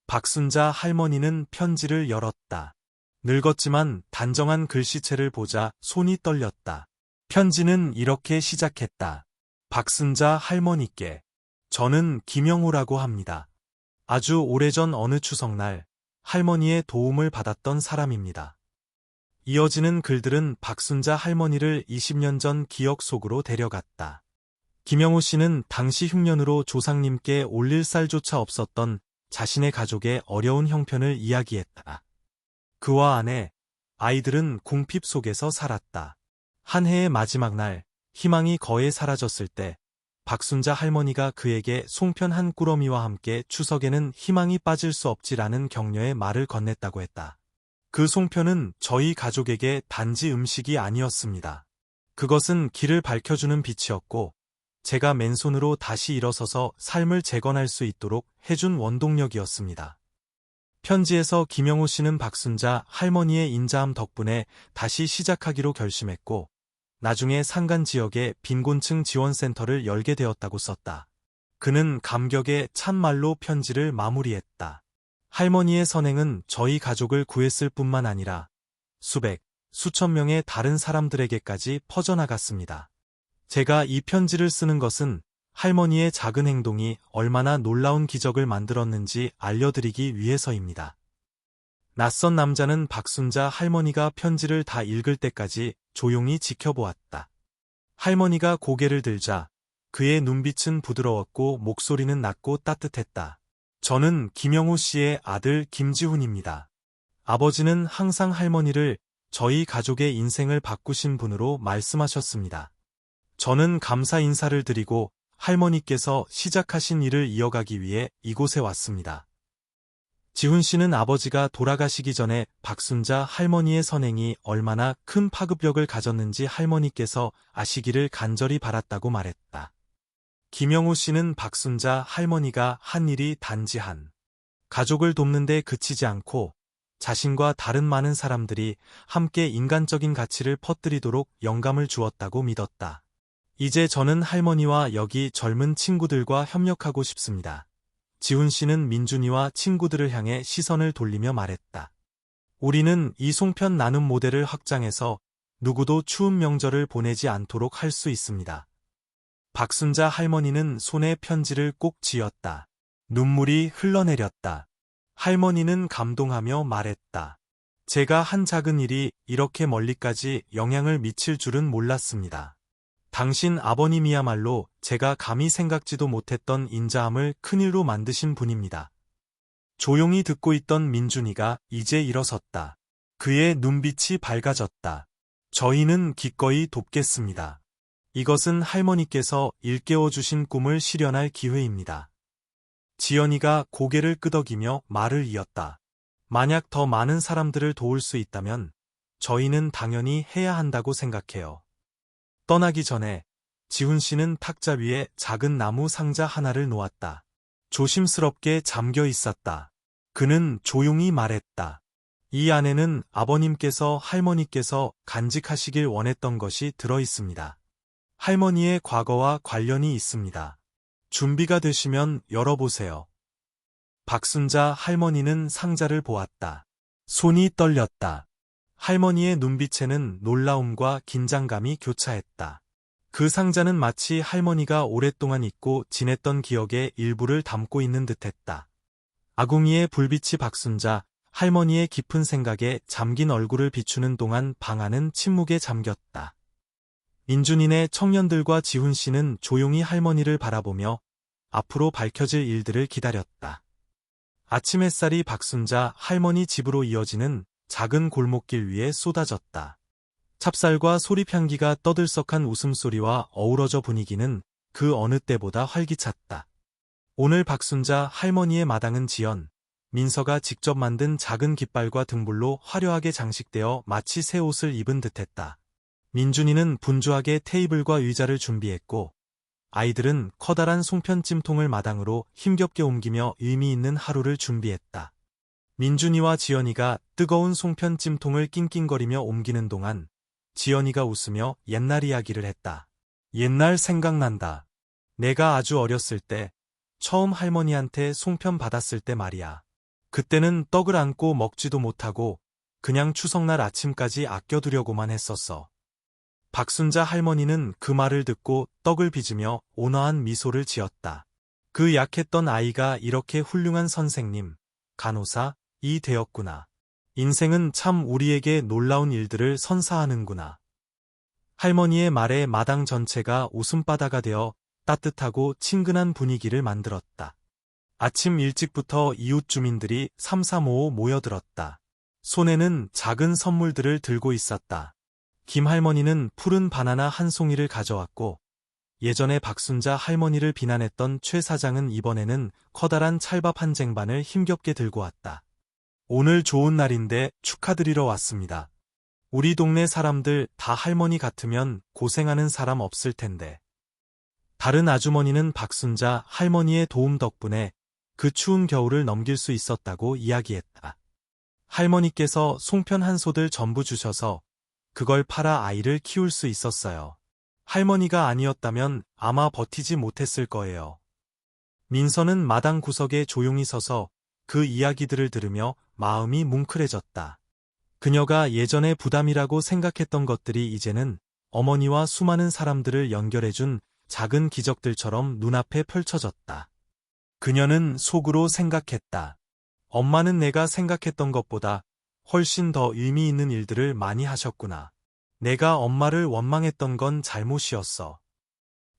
S1: 박순자 할머니는 편지를 열었다. 늙었지만 단정한 글씨체를 보자 손이 떨렸다. 편지는 이렇게 시작했다. 박순자 할머니께. 저는 김영우라고 합니다. 아주 오래전 어느 추석날 할머니의 도움을 받았던 사람입니다. 이어지는 글들은 박순자 할머니를 20년 전 기억 속으로 데려갔다. 김영우 씨는 당시 흉년으로 조상님께 올릴 쌀조차 없었던 자신의 가족의 어려운 형편을 이야기했다. 그와 아내, 아이들은 궁핍 속에서 살았다. 한 해의 마지막 날, 희망이 거의 사라졌을 때 박순자 할머니가 그에게 송편 한 꾸러미와 함께 추석에는 희망이 빠질 수 없지라는 격려의 말을 건넸다고 했다. 그 송편은 저희 가족에게 단지 음식이 아니었습니다. 그것은 길을 밝혀주는 빛이었고 제가 맨손으로 다시 일어서서 삶을 재건할 수 있도록 해준 원동력이었습니다. 편지에서 김영우 씨는 박순자 할머니의 인자함 덕분에 다시 시작하기로 결심했고 나중에 산간 지역에 빈곤층 지원센터를 열게 되었다고 썼다. 그는 감격에 찬말로 편지를 마무리했다. 할머니의 선행은 저희 가족을 구했을 뿐만 아니라 수백, 수천 명의 다른 사람들에게까지 퍼져나갔습니다. 제가 이 편지를 쓰는 것은 할머니의 작은 행동이 얼마나 놀라운 기적을 만들었는지 알려드리기 위해서입니다. 낯선 남자는 박순자 할머니가 편지를 다 읽을 때까지 조용히 지켜보았다. 할머니가 고개를 들자 그의 눈빛은 부드러웠고 목소리는 낮고 따뜻했다. 저는 김영우 씨의 아들 김지훈입니다. 아버지는 항상 할머니를 저희 가족의 인생을 바꾸신 분으로 말씀하셨습니다. 저는 감사 인사를 드리고 할머니께서 시작하신 일을 이어가기 위해 이곳에 왔습니다. 지훈 씨는 아버지가 돌아가시기 전에 박순자 할머니의 선행이 얼마나 큰 파급력을 가졌는지 할머니께서 아시기를 간절히 바랐다고 말했다. 김영우 씨는 박순자 할머니가 한 일이 단지 한 가족을 돕는 데 그치지 않고 자신과 다른 많은 사람들이 함께 인간적인 가치를 퍼뜨리도록 영감을 주었다고 믿었다. 이제 저는 할머니와 여기 젊은 친구들과 협력하고 싶습니다. 지훈 씨는 민준이와 친구들을 향해 시선을 돌리며 말했다. 우리는 이 송편 나눔 모델을 확장해서 누구도 추운 명절을 보내지 않도록 할 수 있습니다. 박순자 할머니는 손에 편지를 꼭 쥐었다. 눈물이 흘러내렸다. 할머니는 감동하며 말했다. 제가 한 작은 일이 이렇게 멀리까지 영향을 미칠 줄은 몰랐습니다. 당신 아버님이야말로 제가 감히 생각지도 못했던 인자함을 큰일로 만드신 분입니다. 조용히 듣고 있던 민준이가 이제 일어섰다. 그의 눈빛이 밝아졌다. 저희는 기꺼이 돕겠습니다. 이것은 할머니께서 일깨워 주신 꿈을 실현할 기회입니다. 지연이가 고개를 끄덕이며 말을 이었다. 만약 더 많은 사람들을 도울 수 있다면 저희는 당연히 해야 한다고 생각해요. 떠나기 전에 지훈 씨는 탁자 위에 작은 나무 상자 하나를 놓았다. 조심스럽게 잠겨 있었다. 그는 조용히 말했다. 이 안에는 아버님께서 할머니께서 간직하시길 원했던 것이 들어 있습니다. 할머니의 과거와 관련이 있습니다. 준비가 되시면 열어보세요. 박순자 할머니는 상자를 보았다. 손이 떨렸다. 할머니의 눈빛에는 놀라움과 긴장감이 교차했다. 그 상자는 마치 할머니가 오랫동안 잊고 지냈던 기억의 일부를 담고 있는 듯했다. 아궁이의 불빛이 박순자 할머니의 깊은 생각에 잠긴 얼굴을 비추는 동안 방 안은 침묵에 잠겼다. 민준이네 청년들과 지훈 씨는 조용히 할머니를 바라보며 앞으로 밝혀질 일들을 기다렸다. 아침 햇살이 박순자 할머니 집으로 이어지는 작은 골목길 위에 쏟아졌다. 찹쌀과 소립향기가 떠들썩한 웃음소리와 어우러져 분위기는 그 어느 때보다 활기찼다. 오늘 박순자 할머니의 마당은 지연, 민서가 직접 만든 작은 깃발과 등불로 화려하게 장식되어 마치 새 옷을 입은 듯했다. 민준이는 분주하게 테이블과 의자를 준비했고 아이들은 커다란 송편찜통을 마당으로 힘겹게 옮기며 의미 있는 하루를 준비했다. 민준이와 지연이가 뜨거운 송편찜통을 낑낑거리며 옮기는 동안 지연이가 웃으며 옛날 이야기를 했다. 옛날 생각난다. 내가 아주 어렸을 때 처음 할머니한테 송편 받았을 때 말이야. 그때는 떡을 안고 먹지도 못하고 그냥 추석날 아침까지 아껴두려고만 했었어. 박순자 할머니는 그 말을 듣고 떡을 빚으며 온화한 미소를 지었다. 그 약했던 아이가 이렇게 훌륭한 선생님, 간호사, 이 되었구나. 인생은 참 우리에게 놀라운 일들을 선사하는구나. 할머니의 말에 마당 전체가 웃음바다가 되어 따뜻하고 친근한 분위기를 만들었다. 아침 일찍부터 이웃 주민들이 삼삼오오 모여들었다. 손에는 작은 선물들을 들고 있었다. 김 할머니는 푸른 바나나 한 송이를 가져왔고 예전에 박순자 할머니를 비난했던 최 사장은 이번에는 커다란 찰밥 한 쟁반을 힘겹게 들고 왔다. 오늘 좋은 날인데 축하드리러 왔습니다. 우리 동네 사람들 다 할머니 같으면 고생하는 사람 없을 텐데. 다른 아주머니는 박순자 할머니의 도움 덕분에 그 추운 겨울을 넘길 수 있었다고 이야기했다. 할머니께서 송편 한 소들 전부 주셔서 그걸 팔아 아이를 키울 수 있었어요. 할머니가 아니었다면 아마 버티지 못했을 거예요. 민서는 마당 구석에 조용히 서서 그 이야기들을 들으며 마음이 뭉클해졌다. 그녀가 예전에 부담이라고 생각했던 것들이 이제는 어머니와 수많은 사람들을 연결해준 작은 기적들처럼 눈앞에 펼쳐졌다. 그녀는 속으로 생각했다. 엄마는 내가 생각했던 것보다 훨씬 더 의미 있는 일들을 많이 하셨구나. 내가 엄마를 원망했던 건 잘못이었어.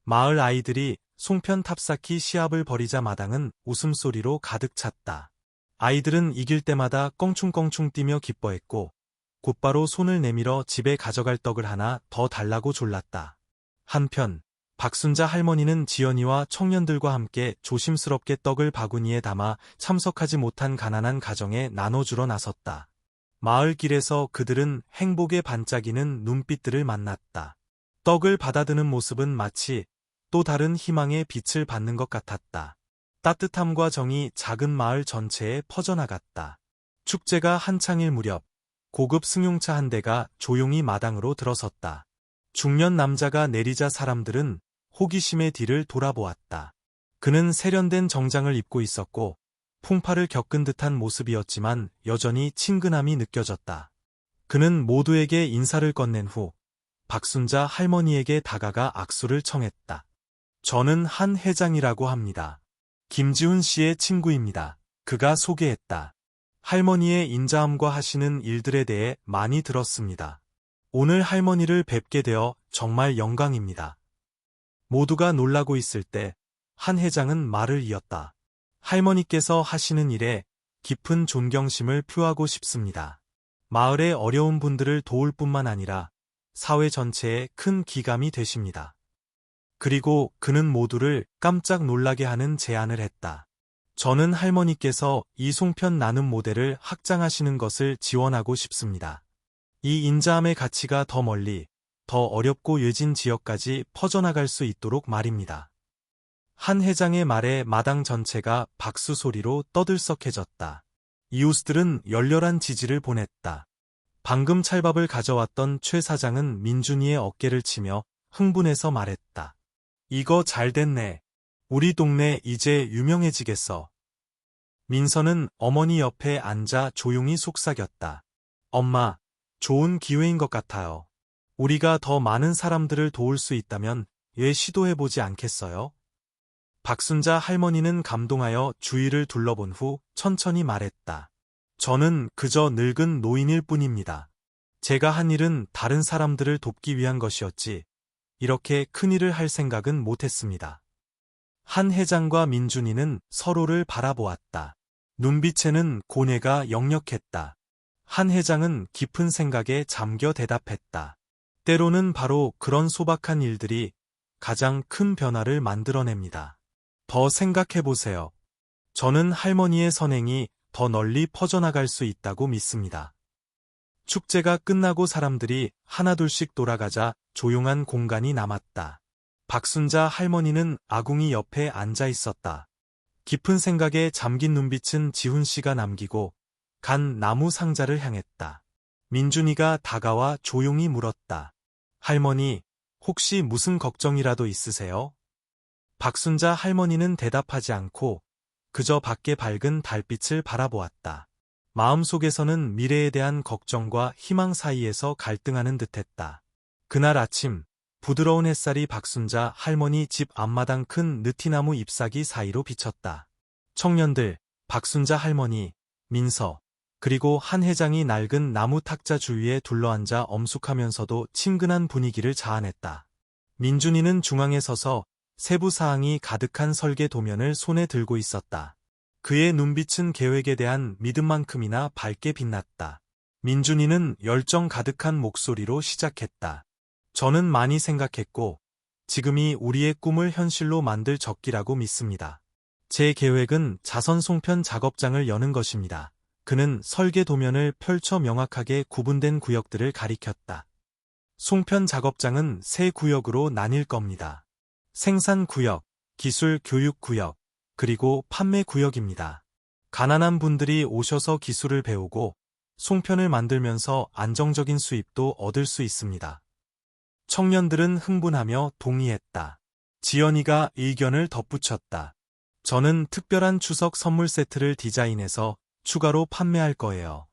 S1: 마을 아이들이 송편 탑쌓기 시합을 벌이자 마당은 웃음소리로 가득 찼다. 아이들은 이길 때마다 껑충껑충 뛰며 기뻐했고 곧바로 손을 내밀어 집에 가져갈 떡을 하나 더 달라고 졸랐다. 한편 박순자 할머니는 지연이와 청년들과 함께 조심스럽게 떡을 바구니에 담아 참석하지 못한 가난한 가정에 나눠주러 나섰다. 마을 길에서 그들은 행복에 반짝이는 눈빛들을 만났다. 떡을 받아드는 모습은 마치 또 다른 희망의 빛을 받는 것 같았다. 따뜻함과 정이 작은 마을 전체에 퍼져나갔다. 축제가 한창일 무렵 고급 승용차 한 대가 조용히 마당으로 들어섰다. 중년 남자가 내리자 사람들은 호기심에 뒤를 돌아보았다. 그는 세련된 정장을 입고 있었고 풍파를 겪은 듯한 모습이었지만 여전히 친근함이 느껴졌다. 그는 모두에게 인사를 건넨 후 박순자 할머니에게 다가가 악수를 청했다. 저는 한 회장이라고 합니다. 김지훈 씨의 친구입니다. 그가 소개했다. 할머니의 인자함과 하시는 일들에 대해 많이 들었습니다. 오늘 할머니를 뵙게 되어 정말 영광입니다. 모두가 놀라고 있을 때 한 회장은 말을 이었다. 할머니께서 하시는 일에 깊은 존경심을 표하고 싶습니다. 마을의 어려운 분들을 도울 뿐만 아니라 사회 전체에 큰 기감이 되십니다. 그리고 그는 모두를 깜짝 놀라게 하는 제안을 했다. 저는 할머니께서 이 송편 나눔 모델을 확장하시는 것을 지원하고 싶습니다. 이 인자함의 가치가 더 멀리, 더 어렵고 외진 지역까지 퍼져나갈 수 있도록 말입니다. 한 회장의 말에 마당 전체가 박수 소리로 떠들썩해졌다. 이웃들은 열렬한 지지를 보냈다. 방금 찰밥을 가져왔던 최 사장은 민준이의 어깨를 치며 흥분해서 말했다. 이거 잘 됐네. 우리 동네 이제 유명해지겠어. 민서는 어머니 옆에 앉아 조용히 속삭였다. 엄마, 좋은 기회인 것 같아요. 우리가 더 많은 사람들을 도울 수 있다면 왜 시도해보지 않겠어요? 박순자 할머니는 감동하여 주위를 둘러본 후 천천히 말했다. 저는 그저 늙은 노인일 뿐입니다. 제가 한 일은 다른 사람들을 돕기 위한 것이었지, 이렇게 큰일을 할 생각은 못했습니다. 한 회장과 민준이는 서로를 바라보았다. 눈빛에는 고뇌가 역력했다. 한 회장은 깊은 생각에 잠겨 대답했다. 때로는 바로 그런 소박한 일들이 가장 큰 변화를 만들어냅니다. 더 생각해보세요. 저는 할머니의 선행이 더 널리 퍼져나갈 수 있다고 믿습니다. 축제가 끝나고 사람들이 하나둘씩 돌아가자 조용한 공간이 남았다. 박순자 할머니는 아궁이 옆에 앉아 있었다. 깊은 생각에 잠긴 눈빛은 지훈 씨가 남기고 간 나무 상자를 향했다. 민준이가 다가와 조용히 물었다. 할머니, 혹시 무슨 걱정이라도 있으세요? 박순자 할머니는 대답하지 않고 그저 밖에 밝은 달빛을 바라보았다. 마음속에서는 미래에 대한 걱정과 희망 사이에서 갈등하는 듯했다. 그날 아침, 부드러운 햇살이 박순자 할머니 집 앞마당 큰 느티나무 잎사귀 사이로 비쳤다. 청년들, 박순자 할머니, 민서, 그리고 한 회장이 낡은 나무 탁자 주위에 둘러앉아 엄숙하면서도 친근한 분위기를 자아냈다. 민준이는 중앙에 서서 세부 사항이 가득한 설계 도면을 손에 들고 있었다. 그의 눈빛은 계획에 대한 믿음만큼이나 밝게 빛났다. 민준이는 열정 가득한 목소리로 시작했다. 저는 많이 생각했고 지금이 우리의 꿈을 현실로 만들 적기라고 믿습니다. 제 계획은 자선 송편 작업장을 여는 것입니다. 그는 설계 도면을 펼쳐 명확하게 구분된 구역들을 가리켰다. 송편 작업장은 세 구역으로 나뉠 겁니다. 생산구역, 기술-교육구역, 그리고 판매구역입니다. 가난한 분들이 오셔서 기술을 배우고 송편을 만들면서 안정적인 수입도 얻을 수 있습니다. 청년들은 흥분하며 동의했다. 지연이가 의견을 덧붙였다. 저는 특별한 추석 선물 세트를 디자인해서 추가로 판매할 거예요.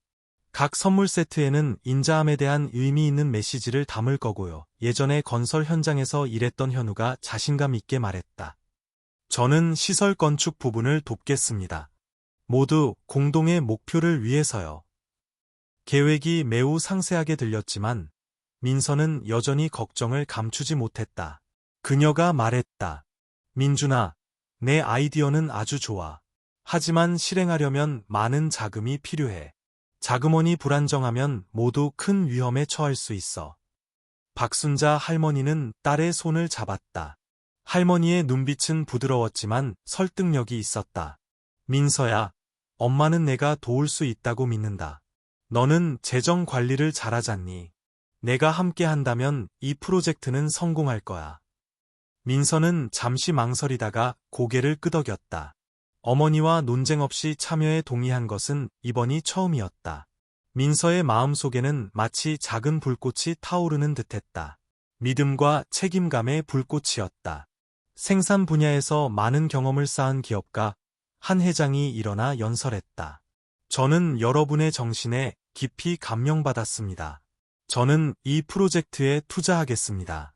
S1: 각 선물 세트에는 인자함에 대한 의미 있는 메시지를 담을 거고요. 예전에 건설 현장에서 일했던 현우가 자신감 있게 말했다. 저는 시설 건축 부분을 돕겠습니다. 모두 공동의 목표를 위해서요. 계획이 매우 상세하게 들렸지만 민서는 여전히 걱정을 감추지 못했다. 그녀가 말했다. 민준아, 내 아이디어는 아주 좋아. 하지만 실행하려면 많은 자금이 필요해. 자금원이 불안정하면 모두 큰 위험에 처할 수 있어. 박순자 할머니는 딸의 손을 잡았다. 할머니의 눈빛은 부드러웠지만 설득력이 있었다. 민서야, 엄마는 내가 도울 수 있다고 믿는다. 너는 재정 관리를 잘하잖니. 내가 함께 한다면 이 프로젝트는 성공할 거야. 민서는 잠시 망설이다가 고개를 끄덕였다. 어머니와 논쟁 없이 참여에 동의한 것은 이번이 처음이었다. 민서의 마음속에는 마치 작은 불꽃이 타오르는 듯했다. 믿음과 책임감의 불꽃이었다. 생산 분야에서 많은 경험을 쌓은 기업가 한 회장이 일어나 연설했다. 저는 여러분의 정신에 깊이 감명받았습니다. 저는 이 프로젝트에 투자하겠습니다.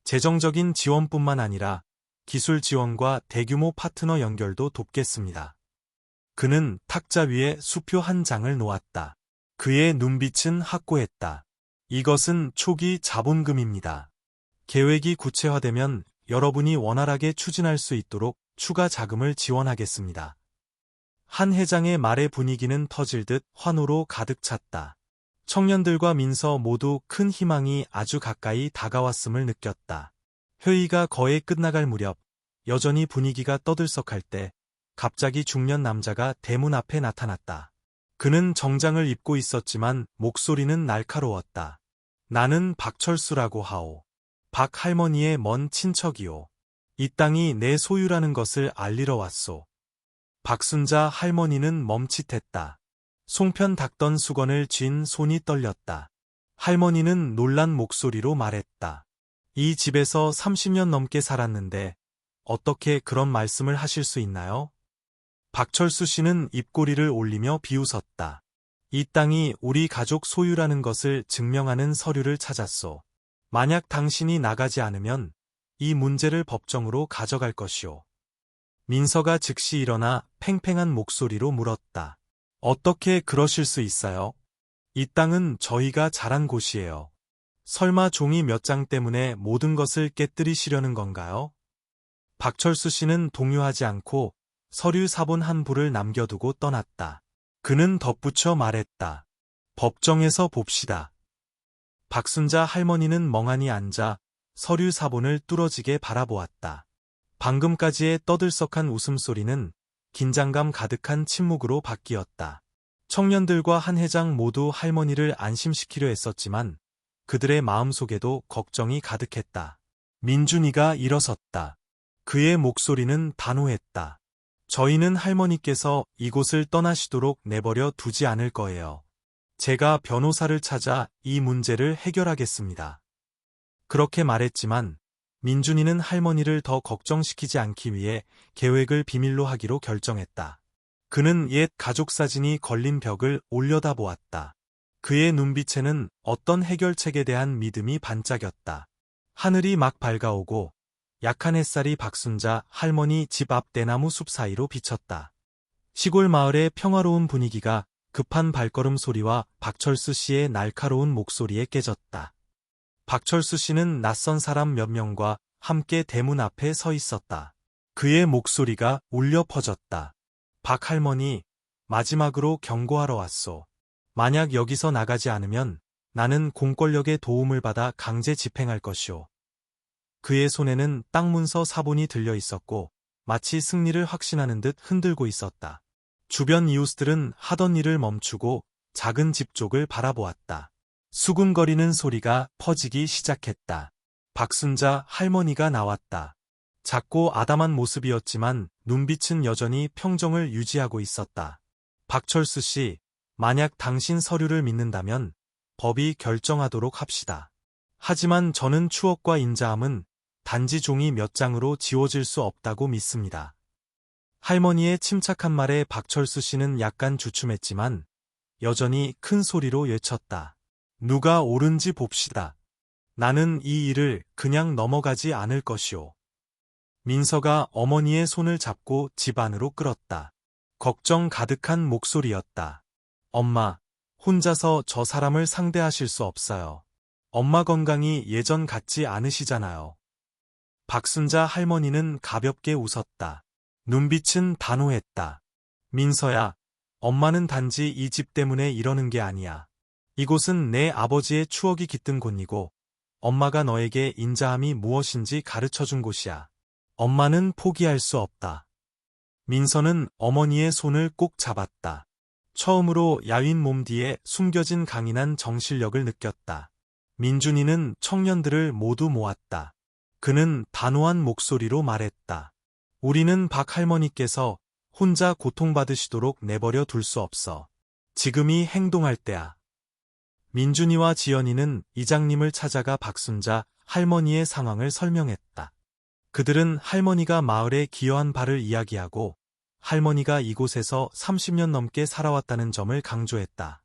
S1: 재정적인 지원뿐만 아니라 기술 지원과 대규모 파트너 연결도 돕겠습니다. 그는 탁자 위에 수표 한 장을 놓았다. 그의 눈빛은 확고했다. 이것은 초기 자본금입니다. 계획이 구체화되면 여러분이 원활하게 추진할 수 있도록 추가 자금을 지원하겠습니다. 한 회장의 말의 분위기는 터질 듯 환호로 가득 찼다. 청년들과 민서 모두 큰 희망이 아주 가까이 다가왔음을 느꼈다. 회의가 거의 끝나갈 무렵, 여전히 분위기가 떠들썩할 때 갑자기 중년 남자가 대문 앞에 나타났다. 그는 정장을 입고 있었지만 목소리는 날카로웠다. 나는 박철수라고 하오. 박 할머니의 먼 친척이오. 이 땅이 내 소유라는 것을 알리러 왔소. 박순자 할머니는 멈칫했다. 송편 닦던 수건을 쥔 손이 떨렸다. 할머니는 놀란 목소리로 말했다. 이 집에서 30년 넘게 살았는데 어떻게 그런 말씀을 하실 수 있나요? 박철수 씨는 입꼬리를 올리며 비웃었다. 이 땅이 우리 가족 소유라는 것을 증명하는 서류를 찾았소. 만약 당신이 나가지 않으면 이 문제를 법정으로 가져갈 것이오. 민서가 즉시 일어나 팽팽한 목소리로 물었다. 어떻게 그러실 수 있어요? 이 땅은 저희가 자란 곳이에요. 설마 종이 몇 장 때문에 모든 것을 깨뜨리시려는 건가요? 박철수 씨는 동요하지 않고 서류 사본 한 부를 남겨두고 떠났다. 그는 덧붙여 말했다. 법정에서 봅시다. 박순자 할머니는 멍하니 앉아 서류 사본을 뚫어지게 바라보았다. 방금까지의 떠들썩한 웃음소리는 긴장감 가득한 침묵으로 바뀌었다. 청년들과 한 회장 모두 할머니를 안심시키려 했었지만 그들의 마음속에도 걱정이 가득했다. 민준이가 일어섰다. 그의 목소리는 단호했다. 저희는 할머니께서 이곳을 떠나시도록 내버려 두지 않을 거예요. 제가 변호사를 찾아 이 문제를 해결하겠습니다. 그렇게 말했지만 민준이는 할머니를 더 걱정시키지 않기 위해 계획을 비밀로 하기로 결정했다. 그는 옛 가족 사진이 걸린 벽을 올려다보았다. 그의 눈빛에는 어떤 해결책에 대한 믿음이 반짝였다. 하늘이 막 밝아오고 약한 햇살이 박순자 할머니 집 앞 대나무 숲 사이로 비쳤다. 시골 마을의 평화로운 분위기가 급한 발걸음 소리와 박철수 씨의 날카로운 목소리에 깨졌다. 박철수 씨는 낯선 사람 몇 명과 함께 대문 앞에 서 있었다. 그의 목소리가 울려 퍼졌다. 박 할머니, 마지막으로 경고하러 왔소. 만약 여기서 나가지 않으면 나는 공권력의 도움을 받아 강제 집행할 것이오. 그의 손에는 땅 문서 사본이 들려 있었고 마치 승리를 확신하는 듯 흔들고 있었다. 주변 이웃들은 하던 일을 멈추고 작은 집 쪽을 바라보았다. 수군거리는 소리가 퍼지기 시작했다. 박순자 할머니가 나왔다. 작고 아담한 모습이었지만 눈빛은 여전히 평정을 유지하고 있었다. 박철수 씨, 만약 당신 서류를 믿는다면 법이 결정하도록 합시다. 하지만 저는 추억과 인자함은 단지 종이 몇 장으로 지워질 수 없다고 믿습니다. 할머니의 침착한 말에 박철수 씨는 약간 주춤했지만 여전히 큰 소리로 외쳤다. 누가 옳은지 봅시다. 나는 이 일을 그냥 넘어가지 않을 것이오. 민서가 어머니의 손을 잡고 집 안으로 끌었다. 걱정 가득한 목소리였다. 엄마, 혼자서 저 사람을 상대하실 수 없어요. 엄마 건강이 예전 같지 않으시잖아요. 박순자 할머니는 가볍게 웃었다. 눈빛은 단호했다. 민서야, 엄마는 단지 이 집 때문에 이러는 게 아니야. 이곳은 내 아버지의 추억이 깃든 곳이고 엄마가 너에게 인자함이 무엇인지 가르쳐준 곳이야. 엄마는 포기할 수 없다. 민서는 어머니의 손을 꼭 잡았다. 처음으로 야윈 몸 뒤에 숨겨진 강인한 정신력을 느꼈다. 민준이는 청년들을 모두 모았다. 그는 단호한 목소리로 말했다. 우리는 박 할머니께서 혼자 고통받으시도록 내버려 둘 수 없어. 지금이 행동할 때야. 민준이와 지연이는 이장님을 찾아가 박순자 할머니의 상황을 설명했다. 그들은 할머니가 마을에 기여한 바를 이야기하고 할머니가 이곳에서 30년 넘게 살아왔다는 점을 강조했다.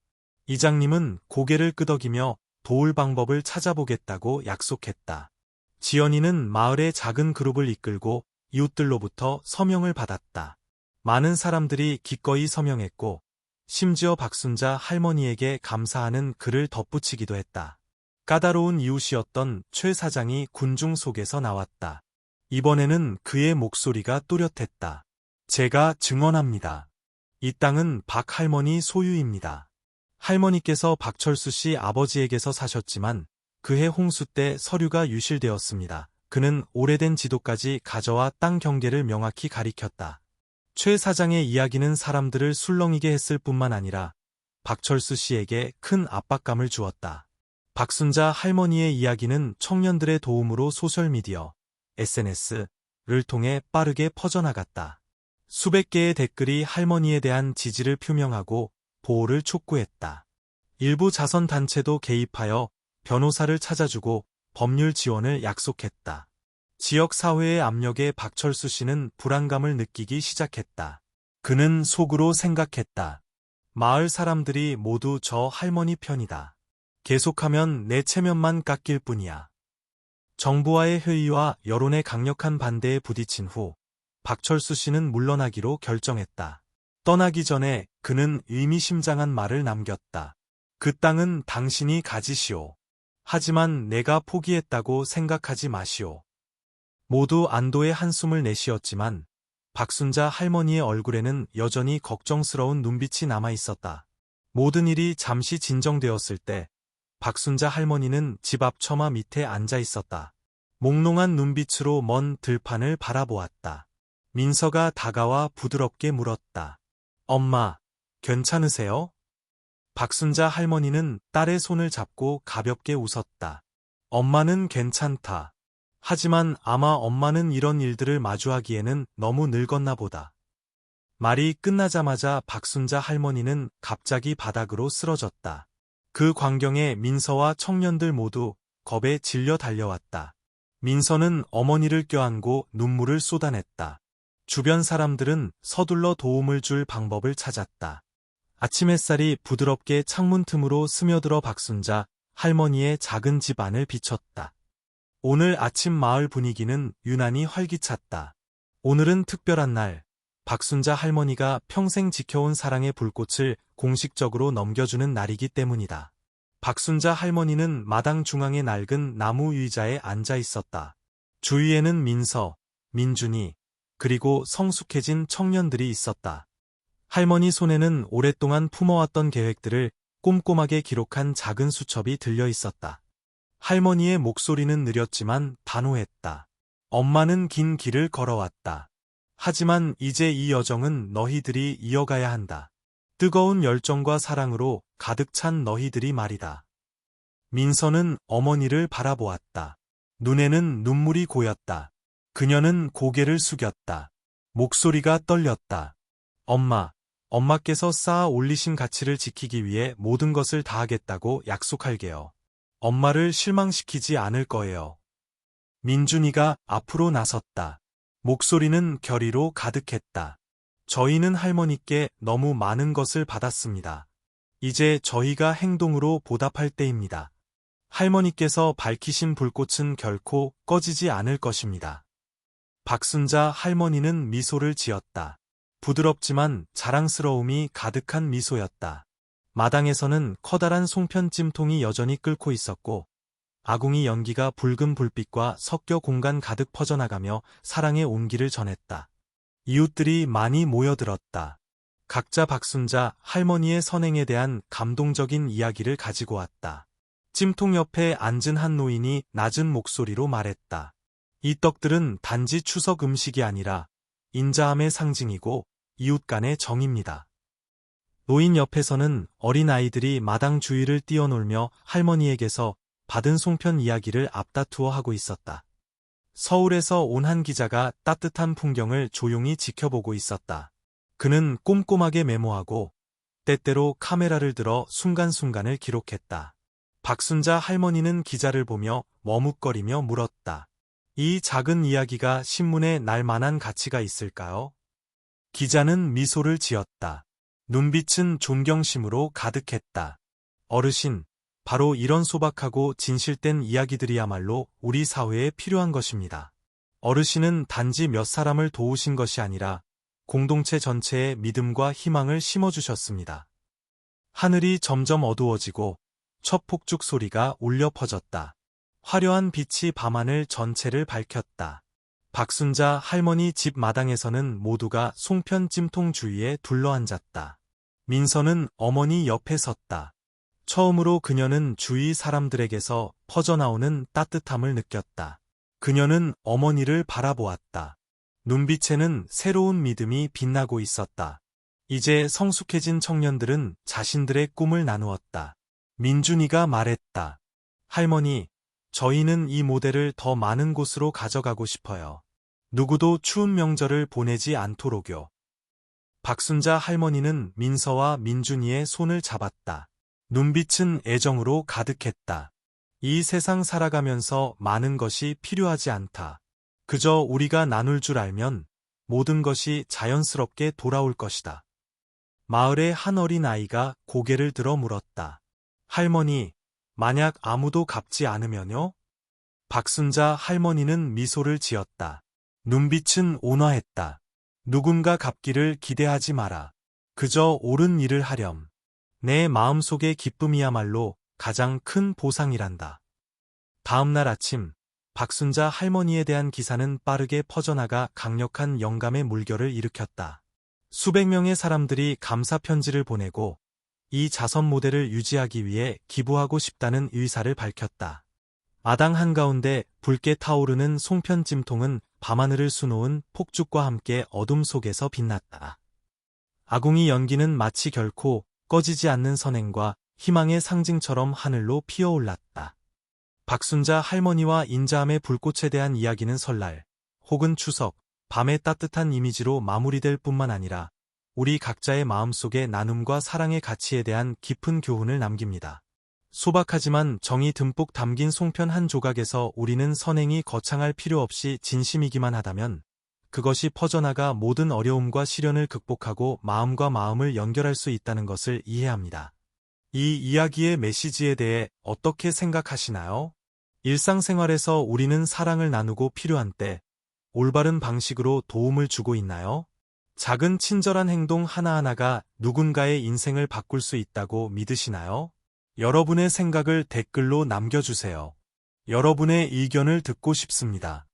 S1: 이장님은 고개를 끄덕이며 도울 방법을 찾아보겠다고 약속했다. 지연이는 마을의 작은 그룹을 이끌고 이웃들로부터 서명을 받았다. 많은 사람들이 기꺼이 서명했고 심지어 박순자 할머니에게 감사하는 글을 덧붙이기도 했다. 까다로운 이웃이었던 최 사장이 군중 속에서 나왔다. 이번에는 그의 목소리가 또렷했다. 제가 증언합니다. 이 땅은 박 할머니 소유입니다. 할머니께서 박철수 씨 아버지에게서 사셨지만 그해 홍수 때 서류가 유실되었습니다. 그는 오래된 지도까지 가져와 땅 경계를 명확히 가리켰다. 최 사장의 이야기는 사람들을 술렁이게 했을 뿐만 아니라 박철수 씨에게 큰 압박감을 주었다. 박순자 할머니의 이야기는 청년들의 도움으로 소셜미디어, SNS를 통해 빠르게 퍼져나갔다. 수백 개의 댓글이 할머니에 대한 지지를 표명하고 보호를 촉구했다. 일부 자선단체도 개입하여 변호사를 찾아주고 법률 지원을 약속했다. 지역사회의 압력에 박철수 씨는 불안감을 느끼기 시작했다. 그는 속으로 생각했다. 마을 사람들이 모두 저 할머니 편이다. 계속하면 내 체면만 깎일 뿐이야. 정부와의 회의와 여론의 강력한 반대에 부딪힌 후 박철수 씨는 물러나기로 결정했다. 떠나기 전에 그는 의미심장한 말을 남겼다. 그 땅은 당신이 가지시오. 하지만 내가 포기했다고 생각하지 마시오. 모두 안도의 한숨을 내쉬었지만 박순자 할머니의 얼굴에는 여전히 걱정스러운 눈빛이 남아 있었다. 모든 일이 잠시 진정되었을 때 박순자 할머니는 집 앞 처마 밑에 앉아 있었다. 몽롱한 눈빛으로 먼 들판을 바라보았다. 민서가 다가와 부드럽게 물었다. 엄마, 괜찮으세요? 박순자 할머니는 딸의 손을 잡고 가볍게 웃었다. 엄마는 괜찮다. 하지만 아마 엄마는 이런 일들을 마주하기에는 너무 늙었나 보다. 말이 끝나자마자 박순자 할머니는 갑자기 바닥으로 쓰러졌다. 그 광경에 민서와 청년들 모두 겁에 질려 달려왔다. 민서는 어머니를 껴안고 눈물을 쏟아냈다. 주변 사람들은 서둘러 도움을 줄 방법을 찾았다. 아침 햇살이 부드럽게 창문 틈으로 스며들어 박순자 할머니의 작은 집 안을 비췄다. 오늘 아침 마을 분위기는 유난히 활기찼다. 오늘은 특별한 날, 박순자 할머니가 평생 지켜온 사랑의 불꽃을 공식적으로 넘겨주는 날이기 때문이다. 박순자 할머니는 마당 중앙의 낡은 나무 의자에 앉아 있었다. 주위에는 민서, 민준이, 그리고 성숙해진 청년들이 있었다. 할머니 손에는 오랫동안 품어왔던 계획들을 꼼꼼하게 기록한 작은 수첩이 들려 있었다. 할머니의 목소리는 느렸지만 단호했다. 엄마는 긴 길을 걸어왔다. 하지만 이제 이 여정은 너희들이 이어가야 한다. 뜨거운 열정과 사랑으로 가득 찬 너희들이 말이다. 민서는 어머니를 바라보았다. 눈에는 눈물이 고였다. 그녀는 고개를 숙였다. 목소리가 떨렸다. 엄마께서 쌓아 올리신 가치를 지키기 위해 모든 것을 다하겠다고 약속할게요. 엄마를 실망시키지 않을 거예요. 민준이가 앞으로 나섰다. 목소리는 결의로 가득했다. 저희는 할머니께 너무 많은 것을 받았습니다. 이제 저희가 행동으로 보답할 때입니다. 할머니께서 밝히신 불꽃은 결코 꺼지지 않을 것입니다. 박순자 할머니는 미소를 지었다. 부드럽지만 자랑스러움이 가득한 미소였다. 마당에서는 커다란 송편 찜통이 여전히 끓고 있었고 아궁이 연기가 붉은 불빛과 섞여 공간 가득 퍼져나가며 사랑의 온기를 전했다. 이웃들이 많이 모여들었다. 각자 박순자 할머니의 선행에 대한 감동적인 이야기를 가지고 왔다. 찜통 옆에 앉은 한 노인이 낮은 목소리로 말했다. 이 떡들은 단지 추석 음식이 아니라 인자함의 상징이고 이웃 간의 정입니다. 노인 옆에서는 어린아이들이 마당 주위를 뛰어놀며 할머니에게서 받은 송편 이야기를 앞다투어 하고 있었다. 서울에서 온 한 기자가 따뜻한 풍경을 조용히 지켜보고 있었다. 그는 꼼꼼하게 메모하고 때때로 카메라를 들어 순간순간을 기록했다. 박순자 할머니는 기자를 보며 머뭇거리며 물었다. 이 작은 이야기가 신문에 날 만한 가치가 있을까요? 기자는 미소를 지었다. 눈빛은 존경심으로 가득했다. 어르신, 바로 이런 소박하고 진실된 이야기들이야말로 우리 사회에 필요한 것입니다. 어르신은 단지 몇 사람을 도우신 것이 아니라 공동체 전체에 믿음과 희망을 심어주셨습니다. 하늘이 점점 어두워지고 첫 폭죽 소리가 울려 퍼졌다. 화려한 빛이 밤하늘 전체를 밝혔다. 박순자 할머니 집 마당에서는 모두가 송편 찜통 주위에 둘러앉았다. 민서는 어머니 옆에 섰다. 처음으로 그녀는 주위 사람들에게서 퍼져나오는 따뜻함을 느꼈다. 그녀는 어머니를 바라보았다. 눈빛에는 새로운 믿음이 빛나고 있었다. 이제 성숙해진 청년들은 자신들의 꿈을 나누었다. 민준이가 말했다. 할머니, 저희는 이 모델을 더 많은 곳으로 가져가고 싶어요. 누구도 추운 명절을 보내지 않도록요. 박순자 할머니는 민서와 민준이의 손을 잡았다. 눈빛은 애정으로 가득했다. 이 세상 살아가면서 많은 것이 필요하지 않다. 그저 우리가 나눌 줄 알면 모든 것이 자연스럽게 돌아올 것이다. 마을의 한 어린 아이가 고개를 들어 물었다. 할머니, 만약 아무도 갚지 않으면요? 박순자 할머니는 미소를 지었다. 눈빛은 온화했다. 누군가 갚기를 기대하지 마라. 그저 옳은 일을 하렴. 내 마음속의 기쁨이야말로 가장 큰 보상이란다. 다음 날 아침, 박순자 할머니에 대한 기사는 빠르게 퍼져나가 강력한 영감의 물결을 일으켰다. 수백 명의 사람들이 감사 편지를 보내고 이 자선 모델을 유지하기 위해 기부하고 싶다는 의사를 밝혔다. 마당 한가운데 붉게 타오르는 송편 찜통은 밤하늘을 수놓은 폭죽과 함께 어둠 속에서 빛났다. 아궁이 연기는 마치 결코 꺼지지 않는 선행과 희망의 상징처럼 하늘로 피어올랐다. 박순자 할머니와 인자함의 불꽃에 대한 이야기는 설날, 혹은 추석, 밤의 따뜻한 이미지로 마무리될 뿐만 아니라 우리 각자의 마음속에 나눔과 사랑의 가치에 대한 깊은 교훈을 남깁니다. 소박하지만 정이 듬뿍 담긴 송편 한 조각에서 우리는 선행이 거창할 필요 없이 진심이기만 하다면 그것이 퍼져나가 모든 어려움과 시련을 극복하고 마음과 마음을 연결할 수 있다는 것을 이해합니다. 이 이야기의 메시지에 대해 어떻게 생각하시나요? 일상생활에서 우리는 사랑을 나누고 필요한 때 올바른 방식으로 도움을 주고 있나요? 작은 친절한 행동 하나하나가 누군가의 인생을 바꿀 수 있다고 믿으시나요? 여러분의 생각을 댓글로 남겨주세요. 여러분의 의견을 듣고 싶습니다.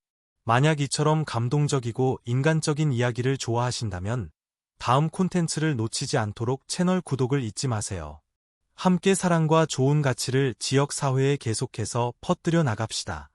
S1: 만약 이처럼 감동적이고 인간적인 이야기를 좋아하신다면 다음 콘텐츠를 놓치지 않도록 채널 구독을 잊지 마세요. 함께 사랑과 좋은 가치를 지역 사회에 계속해서 퍼뜨려 나갑시다.